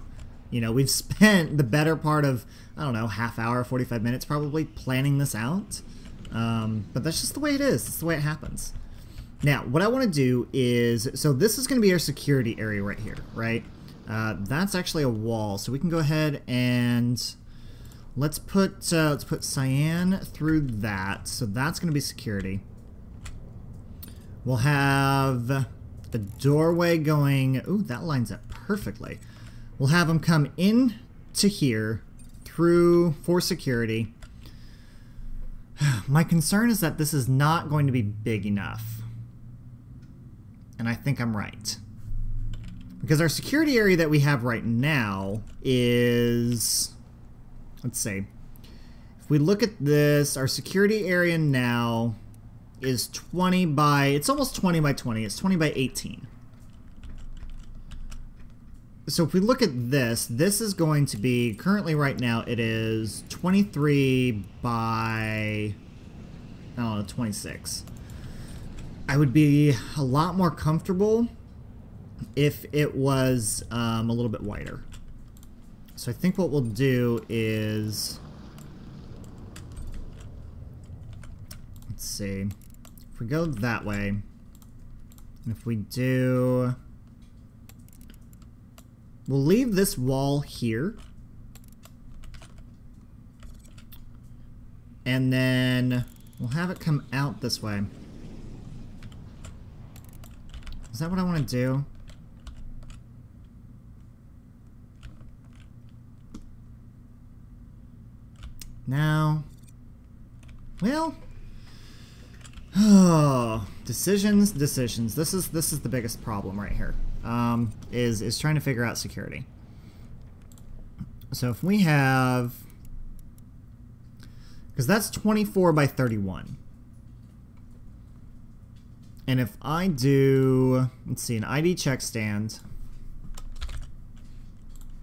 You know, we've spent the better part of, I don't know, half hour, 45 minutes probably planning this out. But that's just the way it is. It's the way it happens. Now, what I want to do is, so this is going to be our security area right here, right? That's actually a wall, so we can go ahead and let's put cyan through that. So that's going to be security. We'll have a doorway going. Ooh, that lines up perfectly. We'll have them come in to here through for security. My concern is that this is not going to be big enough. And I think I'm right. Because our security area that we have right now is, let's see. If we look at this, our security area now is 20 by, it's almost 20 by 20. It's 20 by 18. So if we look at this, this is going to be, currently right now, it is 23 by, I don't know, 26. I would be a lot more comfortable if it was a little bit wider. So I think what we'll do is, let's see, if we go that way, and if we do, we'll leave this wall here, and then we'll have it come out this way. Is that what I want to do? Now, well, oh, decisions. This is the biggest problem right here. Is trying to figure out security. So if we have, because that's 24 by 31. And if I do, let's see, an ID check stand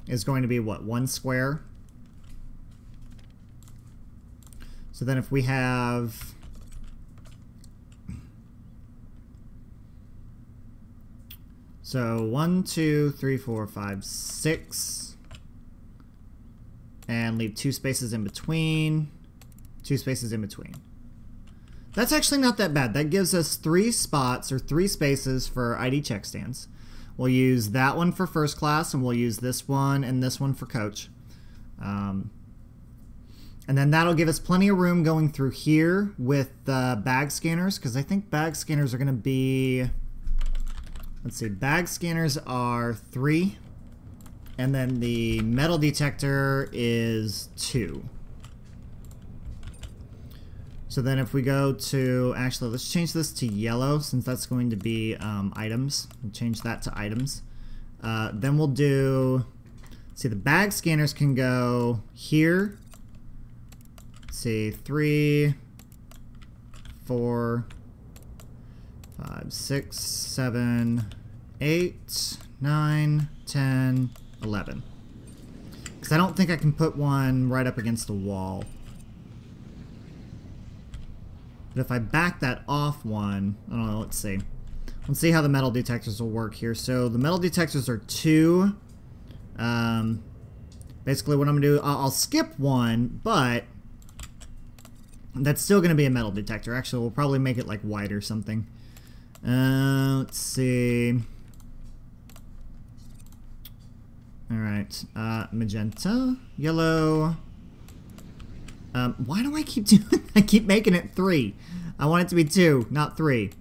is going to be what, 1 square? So then if we have, so 1, 2, 3, 4, 5, 6, and leave 2 spaces in between, 2 spaces in between. That's actually not that bad. That gives us 3 spots or 3 spaces for ID check stands. We'll use that one for first class, and we'll use this one and this one for coach. And then that'll give us plenty of room going through here with bag scanners, because I think bag scanners are going to be, let's see, bag scanners are 3, and then the metal detector is 2. So then if we go to, actually, let's change this to yellow, since that's going to be items. We'll change that to items. Then we'll do, see, the bag scanners can go here. Let's see, 3, 4, 5, 6, 7, 8, 9, 10, 11. Because I don't think I can put one right up against the wall. But if I back that off one, I don't know, let's see. Let's see how the metal detectors will work here. So the metal detectors are 2. Basically what I'm going to do, I'll skip one, but that's still going to be a metal detector. Actually, we'll probably make it like white or something. Let's see. Alright, magenta, yellow, Why do I keep doing? I keep making it 3. I want it to be 2, not 3.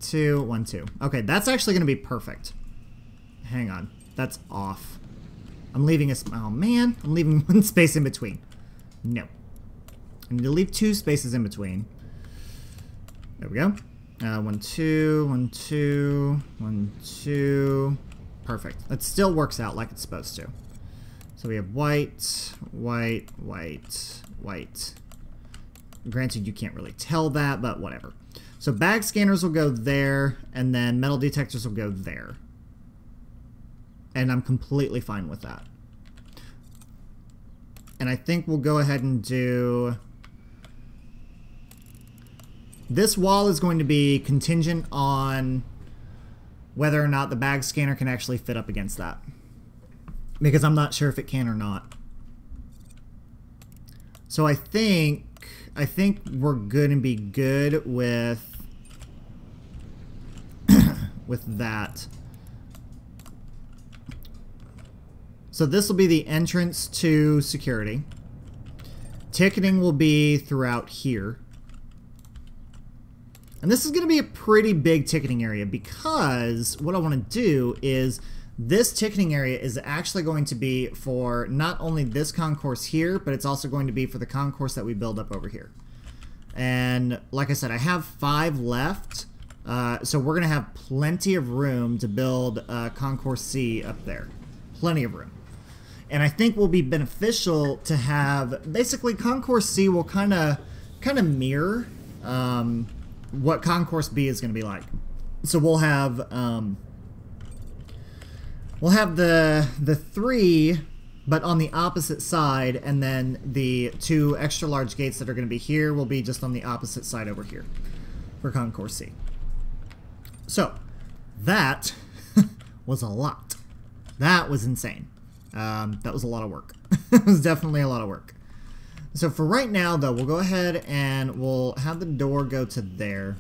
2, 1, 2. Okay, that's actually going to be perfect. Hang on, that's off. I'm leaving a. Oh man, I'm leaving 1 space in between. No, I need to leave 2 spaces in between. There we go. 1, 2, 1, 2, 1, 2. Perfect. That still works out like it's supposed to. So we have white, white, white, white. Granted, you can't really tell that, but whatever. So bag scanners will go there, and then metal detectors will go there. And I'm completely fine with that. And I think we'll go ahead and do... This wall is going to be contingent on whether or not the bag scanner can actually fit up against that. Because I'm not sure if it can or not. So I think we're going to be good with with that. So this will be the entrance to security. Ticketing will be throughout here. And this is going to be a pretty big ticketing area because what I want to do is this ticketing area is actually going to be for not only this concourse here, but it's also going to be for the concourse that we build up over here. And like I said, I have 5 left, so we're going to have plenty of room to build concourse C up there. Plenty of room. And I think will be beneficial to have, basically Concourse C will kind of mirror what Concourse B is going to be like. So we'll have the 3, but on the opposite side, and then the 2 extra large gates that are going to be here will be just on the opposite side over here for Concourse C. So that was a lot. That was insane. That was a lot of work. It was definitely a lot of work. So for right now, though, we'll go ahead and we'll have the door go to there.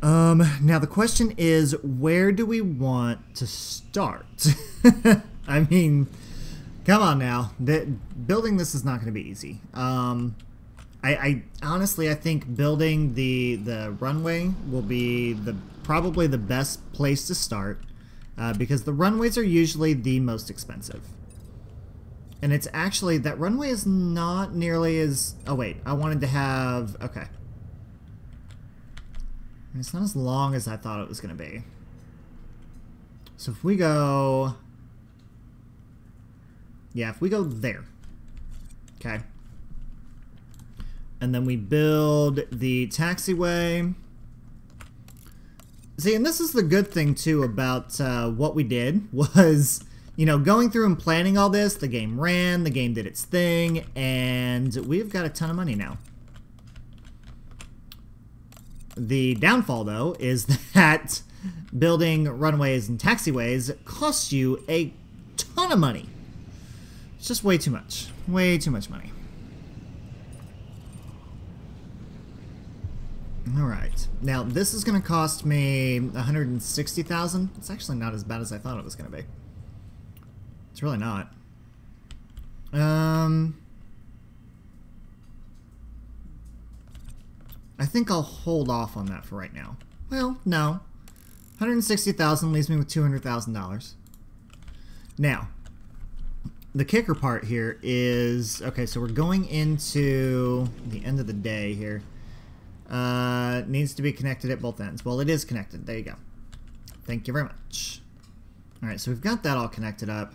Now the question is, where do we want to start? I mean, come on now. Building this is not going to be easy. I honestly, I think building the runway will be probably the best place to start. Because the runways are usually the most expensive. And it's actually, that runway is not nearly as... Oh wait, I wanted to have... Okay. It's not as long as I thought it was going to be. So if we go... Yeah, if we go there. Okay. And then we build the taxiway... See, and this is the good thing, too, about what we did was, you know, going through and planning all this, the game ran, the game did its thing, and we've got a ton of money now. The downfall, though, is that building runways and taxiways costs you a ton of money. It's just way too much. Way too much money. Alright, now this is going to cost me $160,000. It's actually not as bad as I thought it was going to be. It's really not. I think I'll hold off on that for right now. Well, no. $160,000 leaves me with $200,000. Now, the kicker part here is... Okay, so we're going into the end of the day here. Needs to be connected at both ends. Well, it is connected. There you go. Thank you very much. Alright, so we've got that all connected up.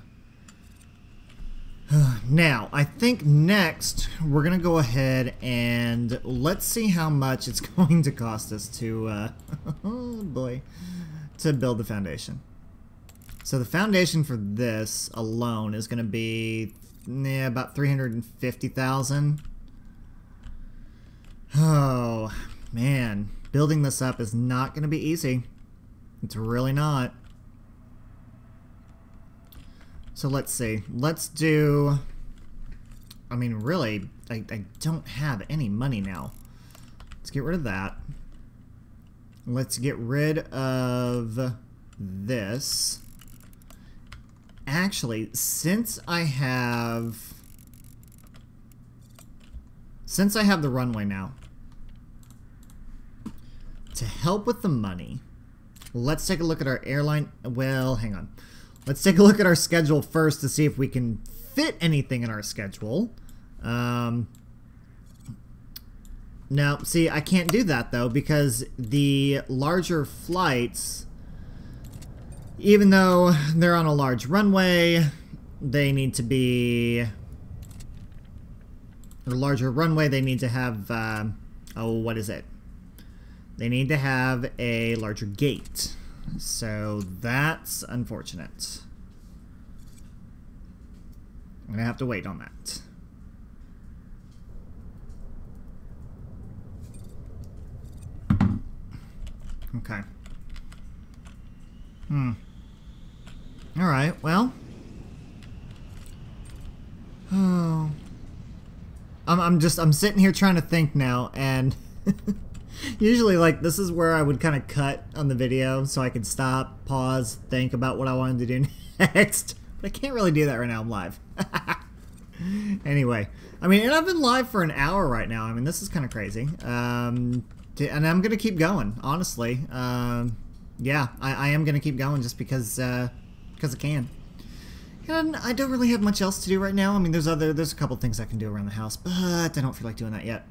Now, I think next we're going to go ahead and let's see how much it's going to cost us to, oh boy, to build the foundation. So the foundation for this alone is going to be about $350,000. Oh, man. Building this up is not going to be easy. It's really not. So let's see. Let's do... I mean, really, I don't have any money now. Let's get rid of that. Let's get rid of this. Actually, since I have... since I have the runway now, to help with the money, let's take a look at our airline. Well, hang on. Let's take a look at our schedule first to see if we can fit anything in our schedule. Now, see, I can't do that, though, because the larger flights, even though they're on a large runway, they need to be... a larger runway, they need to have... oh, what is it? They need to have a larger gate. So that's unfortunate. I'm going to have to wait on that. Okay. Alright, well. Oh. I'm sitting here trying to think now, and usually, like, this is where I would kind of cut on the video so I could stop, pause, think about what I wanted to do next. But I can't really do that right now. I'm live. Anyway, I mean, and I've been live for an hour right now. I mean, this is kind of crazy. And I'm going to keep going, honestly. Yeah, I am going to keep going just because I can. And I don't really have much else to do right now. I mean, there's a couple things I can do around the house, but I don't feel like doing that yet.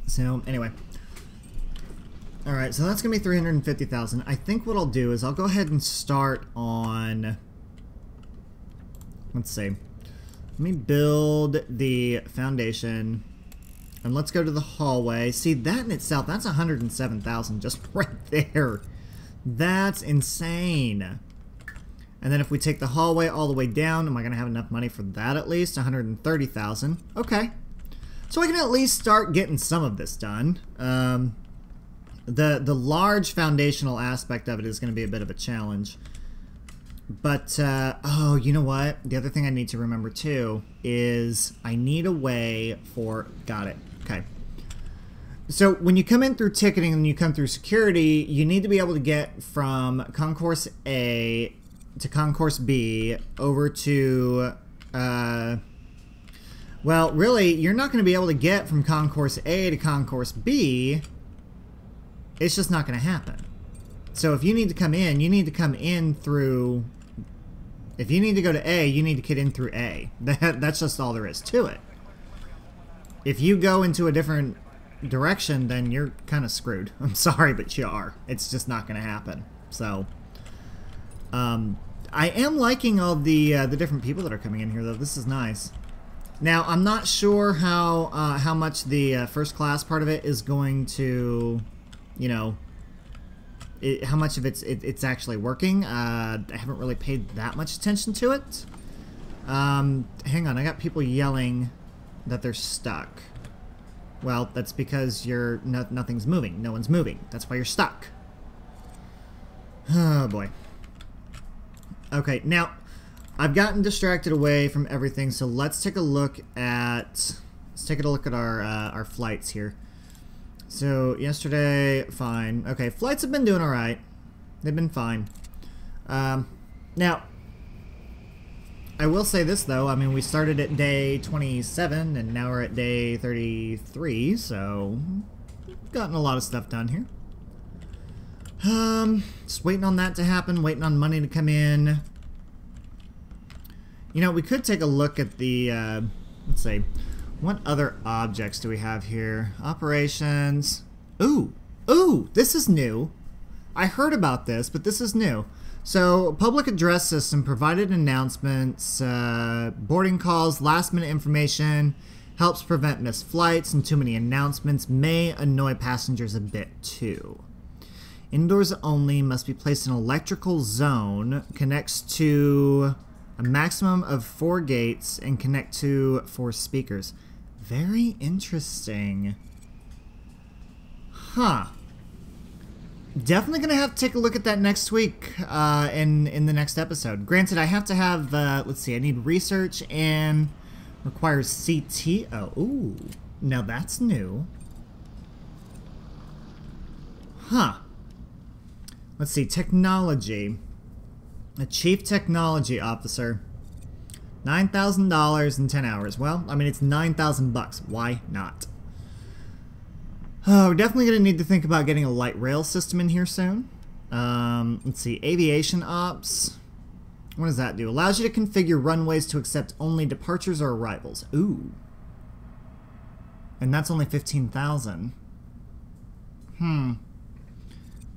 So, anyway. Alright, so that's going to be 350,000. I think what I'll do is I'll go ahead and start on... Let's see. Let me build the foundation. And let's go to the hallway. See, that in itself, that's 107,000 just right there. That's insane. And then if we take the hallway all the way down, am I going to have enough money for that at least? 130,000. Okay. So I can at least start getting some of this done. The large foundational aspect of it is going to be a bit of a challenge. But, oh, you know what? The other thing I need to remember, too, is I need a way for... Got it. Okay. So, when you come in through ticketing and you come through security, you need to be able to get from Concourse A to Concourse B over to... well, really, you're not going to be able to get from Concourse A to Concourse B. It's just not going to happen. So if you need to come in, you need to come in through... If you need to go to A, you need to get in through A. That's just all there is to it. If you go into a different direction, then you're kind of screwed. I'm sorry, but you are. It's just not going to happen. So, I am liking all the different people that are coming in here, though. This is nice. Now, I'm not sure how much the first class part of it is going to, you know... how much of it's actually working. I haven't really paid that much attention to it. Hang on, I got people yelling that they're stuck. Well, that's because nothing's moving. No one's moving. That's why you're stuck. Oh boy. Okay, now I've gotten distracted away from everything, so let's take a look at our flights here. So, yesterday, fine. Okay, flights have been doing alright. They've been fine. Now, I will say this, though. I mean, we started at day 27, and now we're at day 33, so... we've gotten a lot of stuff done here. Just waiting on that to happen, waiting on money to come in. You know, we could take a look at the, let's see... What other objects do we have here? Operations. Ooh! Ooh! This is new. I heard about this, but this is new. So, public address system provided announcements, boarding calls, last minute information, helps prevent missed flights, and too many announcements may annoy passengers a bit too. Indoors only, must be placed in electrical zone, connects to a maximum of 4 gates, and connect to 4 speakers. Very interesting. Huh. Definitely gonna have to take a look at that next week in the next episode. Granted, I have to have, let's see, I need research and requires CTO. Ooh, now that's new. Huh. Let's see, technology. A chief technology officer. $9,000 in 10 hours. Well, I mean, it's 9,000 bucks. Why not? Oh, we're definitely going to need to think about getting a light rail system in here soon. Let's see. Aviation ops. What does that do? Allows you to configure runways to accept only departures or arrivals. Ooh. And that's only 15,000.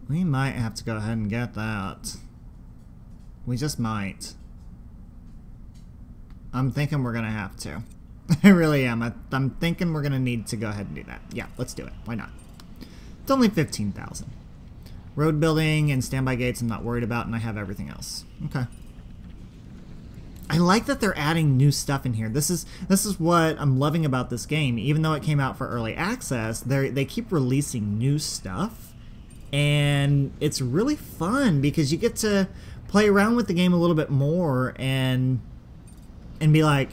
We might have to go ahead and get that. We just might. I'm thinking we're going to have to. I really am. I'm thinking we're going to need to go ahead and do that. Yeah, let's do it. Why not? It's only 15,000. Road building and standby gates I'm not worried about, and I have everything else. Okay. I like that they're adding new stuff in here. This is what I'm loving about this game. Even though it came out for early access, they keep releasing new stuff, and it's really fun because you get to play around with the game a little bit more and be like,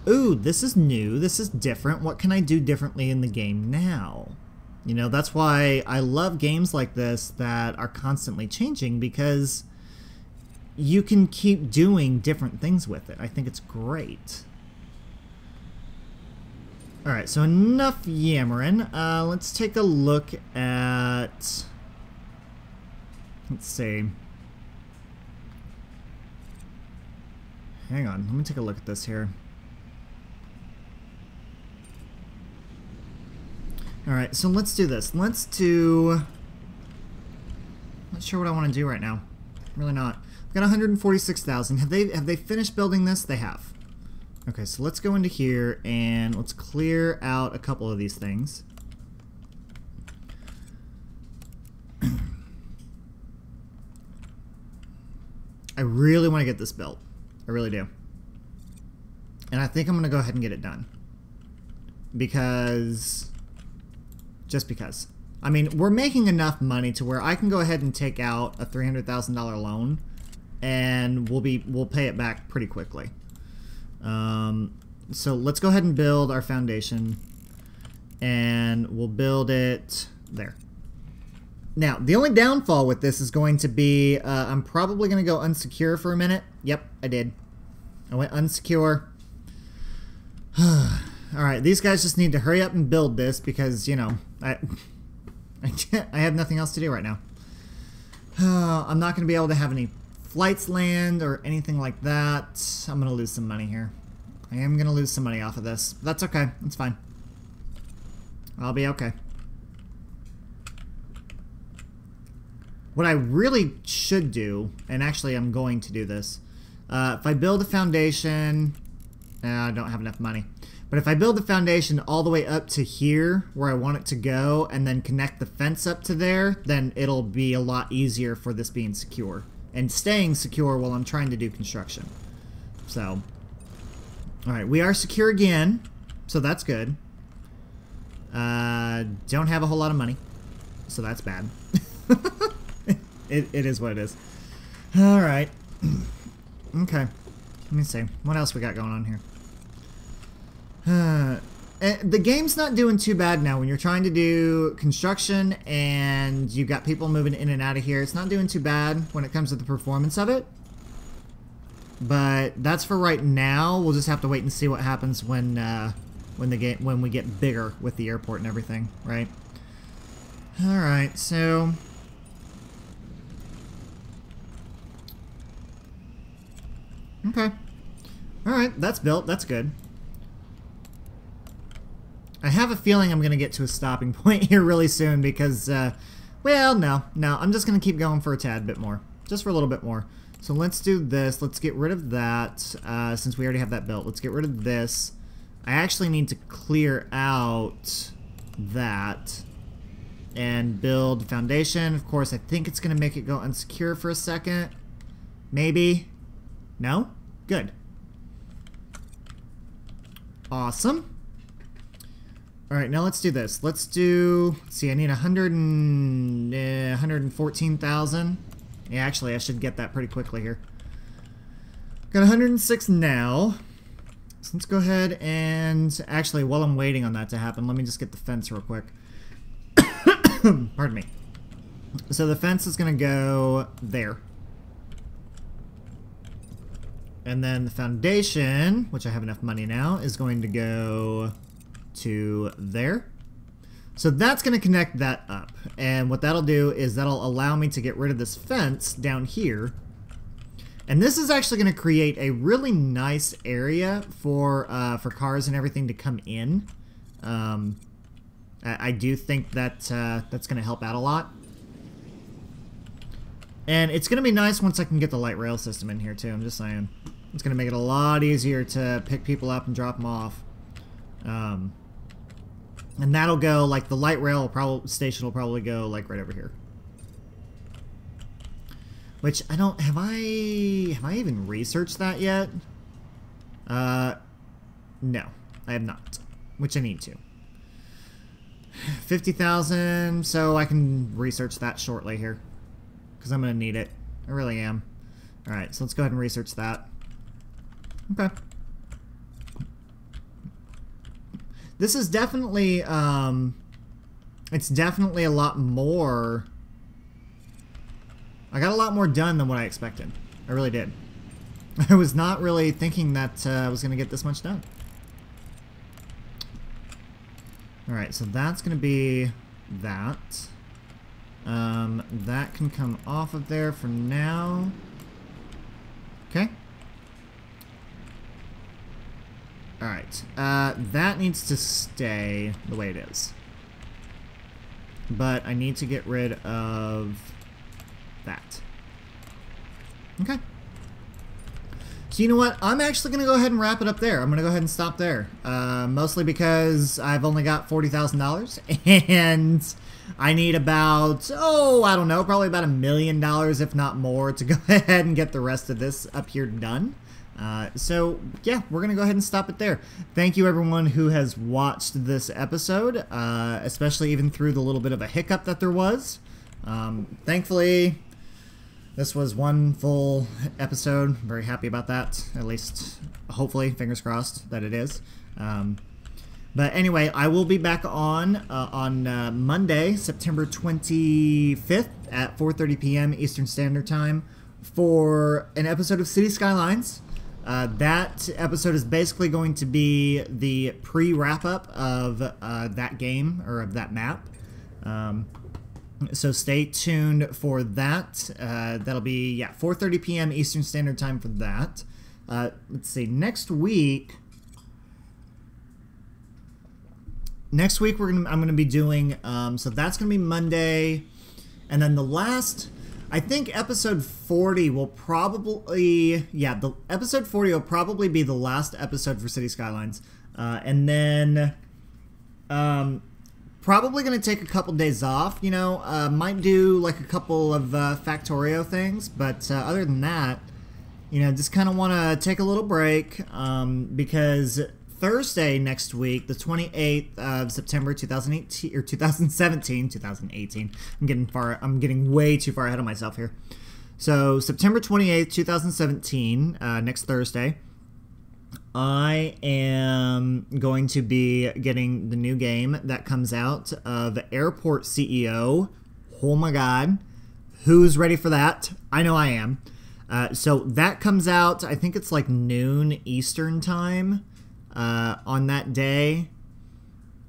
ooh, this is new, this is different, what can I do differently in the game now? You know, that's why I love games like this that are constantly changing, because you can keep doing different things with it. I think it's great. Alright, so enough yammering. Let's take a look at... Let's see. Hang on, let me take a look at this here. Alright, so let's do this. Let's do... Not sure what I want to do right now. Really not. We've got 146,000. Have they finished building this? They have. Okay, so let's go into here and let's clear out a couple of these things. I really want to get this built. I really do. And I think I'm going to go ahead and get it done. Just because. I mean, we're making enough money to where I can go ahead and take out a $300,000 loan, and we'll pay it back pretty quickly. So let's go ahead and build our foundation, and we'll build it there. Now, the only downfall with this is going to be I'm probably going to go unsecure for a minute. Yep, I did. I went unsecure. Alright, these guys just need to hurry up and build this because, you know, I have nothing else to do right now. I'm not going to be able to have any flights land or anything like that. I'm going to lose some money here. I am going to lose some money off of this. That's okay. It's fine. I'll be okay. What I really should do, and actually I'm going to do this, if I build a foundation, I don't have enough money. But if I build the foundation all the way up to here, where I want it to go, and then connect the fence up to there, then it'll be a lot easier for this being secure. And staying secure while I'm trying to do construction. So, alright, we are secure again, so that's good. Don't have a whole lot of money, so that's bad. It is what it is. Alright. Okay, let me see. What else we got going on here? The game's not doing too bad now when you're trying to do construction and you've got people moving in and out of here. It's not doing too bad when it comes to the performance of it. But that's for right now. We'll just have to wait and see what happens when we get bigger with the airport and everything, right? All right, so okay. All right, that's built. That's good. I have a feeling I'm going to get to a stopping point here really soon because, well, no, I'm just going to keep going for a tad bit more. Just for a little bit more. So let's do this. Let's get rid of that, since we already have that built. Let's get rid of this. I actually need to clear out that and build foundation. Of course, I think it's going to make it go unsecure for a second. Maybe. No? Good. Awesome. Alright, now let's do this. Let's see, I need 114,000. Yeah, actually, I should get that pretty quickly here. Got 106 now. So let's go ahead and... Actually, while I'm waiting on that to happen, let me just get the fence real quick. Pardon me. So the fence is going to go there. And then the foundation, which I have enough money now, is going to go to there. So that's going to connect that up. And what that'll do is that'll allow me to get rid of this fence down here. And this is actually going to create a really nice area for cars and everything to come in. I do think that that's going to help out a lot. And it's going to be nice once I can get the light rail system in here too, I'm just saying. It's going to make it a lot easier to pick people up and drop them off. And that'll go, like, the light rail station will probably go, like, right over here. Which, I don't, have I even researched that yet? No, I have not. Which I need to. 50,000, so I can research that shortly here. Because I'm going to need it. I really am. Alright, so let's go ahead and research that. Okay. This is definitely, it's definitely a lot more. I got a lot more done than what I expected. I really did. I was not really thinking that I was going to get this much done. Alright, so that's going to be that. That can come off of there for now. Okay. Alright, that needs to stay the way it is. But I need to get rid of that. Okay. So you know what? I'm actually going to go ahead and wrap it up there. I'm going to go ahead and stop there. Mostly because I've only got $40,000 and I need about, I don't know, probably about $1 million, if not more, to go ahead and get the rest of this up here done. So, yeah, we're going to go ahead and stop it there. Thank you, everyone who has watched this episode, especially even through the little bit of a hiccup that there was. Thankfully, this was one full episode. I'm very happy about that. At least, hopefully, fingers crossed that it is. But anyway, I will be back on Monday, September 25th at 4:30 p.m. Eastern Standard Time for an episode of City Skylines. That episode is basically going to be the pre-wrap-up of that game, or of that map. So stay tuned for that. That'll be, yeah, 4:30 p.m. Eastern Standard Time for that. Let's see, next week I'm gonna be doing, so that's gonna be Monday, and then the last, I think episode 40 will probably, the episode 40 will probably be the last episode for City Skylines, and then, probably gonna take a couple days off, you know, might do like a couple of Factorio things, but other than that, you know, just kind of want to take a little break, because Thursday next week, the 28th of September 2018 or 2018. I'm getting way too far ahead of myself here. So September 28th, 2017, next Thursday, I am going to be getting the new game that comes out of Airport CEO. Oh my god. Who's ready for that? I know I am. So that comes out, I think it's like noon Eastern time. On that day,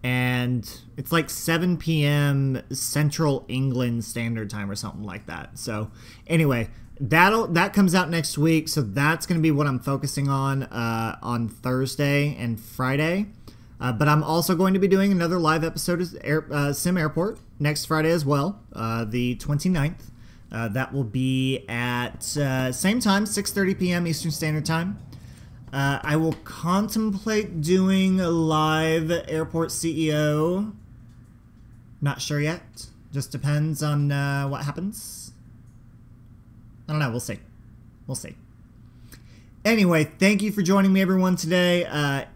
and it's like 7 p.m. Central England Standard Time or something like that. So anyway, that comes out next week, so that's going to be what I'm focusing on Thursday and Friday. But I'm also going to be doing another live episode of Sim Airport next Friday as well, the 29th. That will be at same time, 6:30 p.m. Eastern Standard Time. I will contemplate doing a live Airport CEO. Not sure yet. Just depends on what happens. I don't know. We'll see. We'll see. Anyway, thank you for joining me, everyone, today.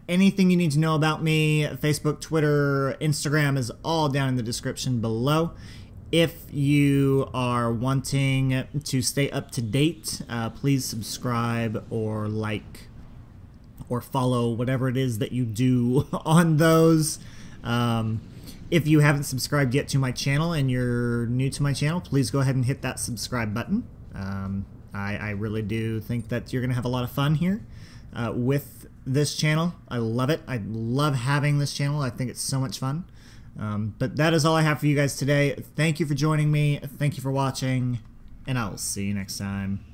Anything you need to know about me, Facebook, Twitter, Instagram is all down in the description below. If you are wanting to stay up to date, please subscribe or like or follow, whatever it is that you do on those. If you haven't subscribed yet to my channel and you're new to my channel, please go ahead and hit that subscribe button. I really do think that you're going to have a lot of fun here with this channel. I love it. I love having this channel. I think it's so much fun. But that is all I have for you guys today. Thank you for joining me. Thank you for watching, and I will see you next time.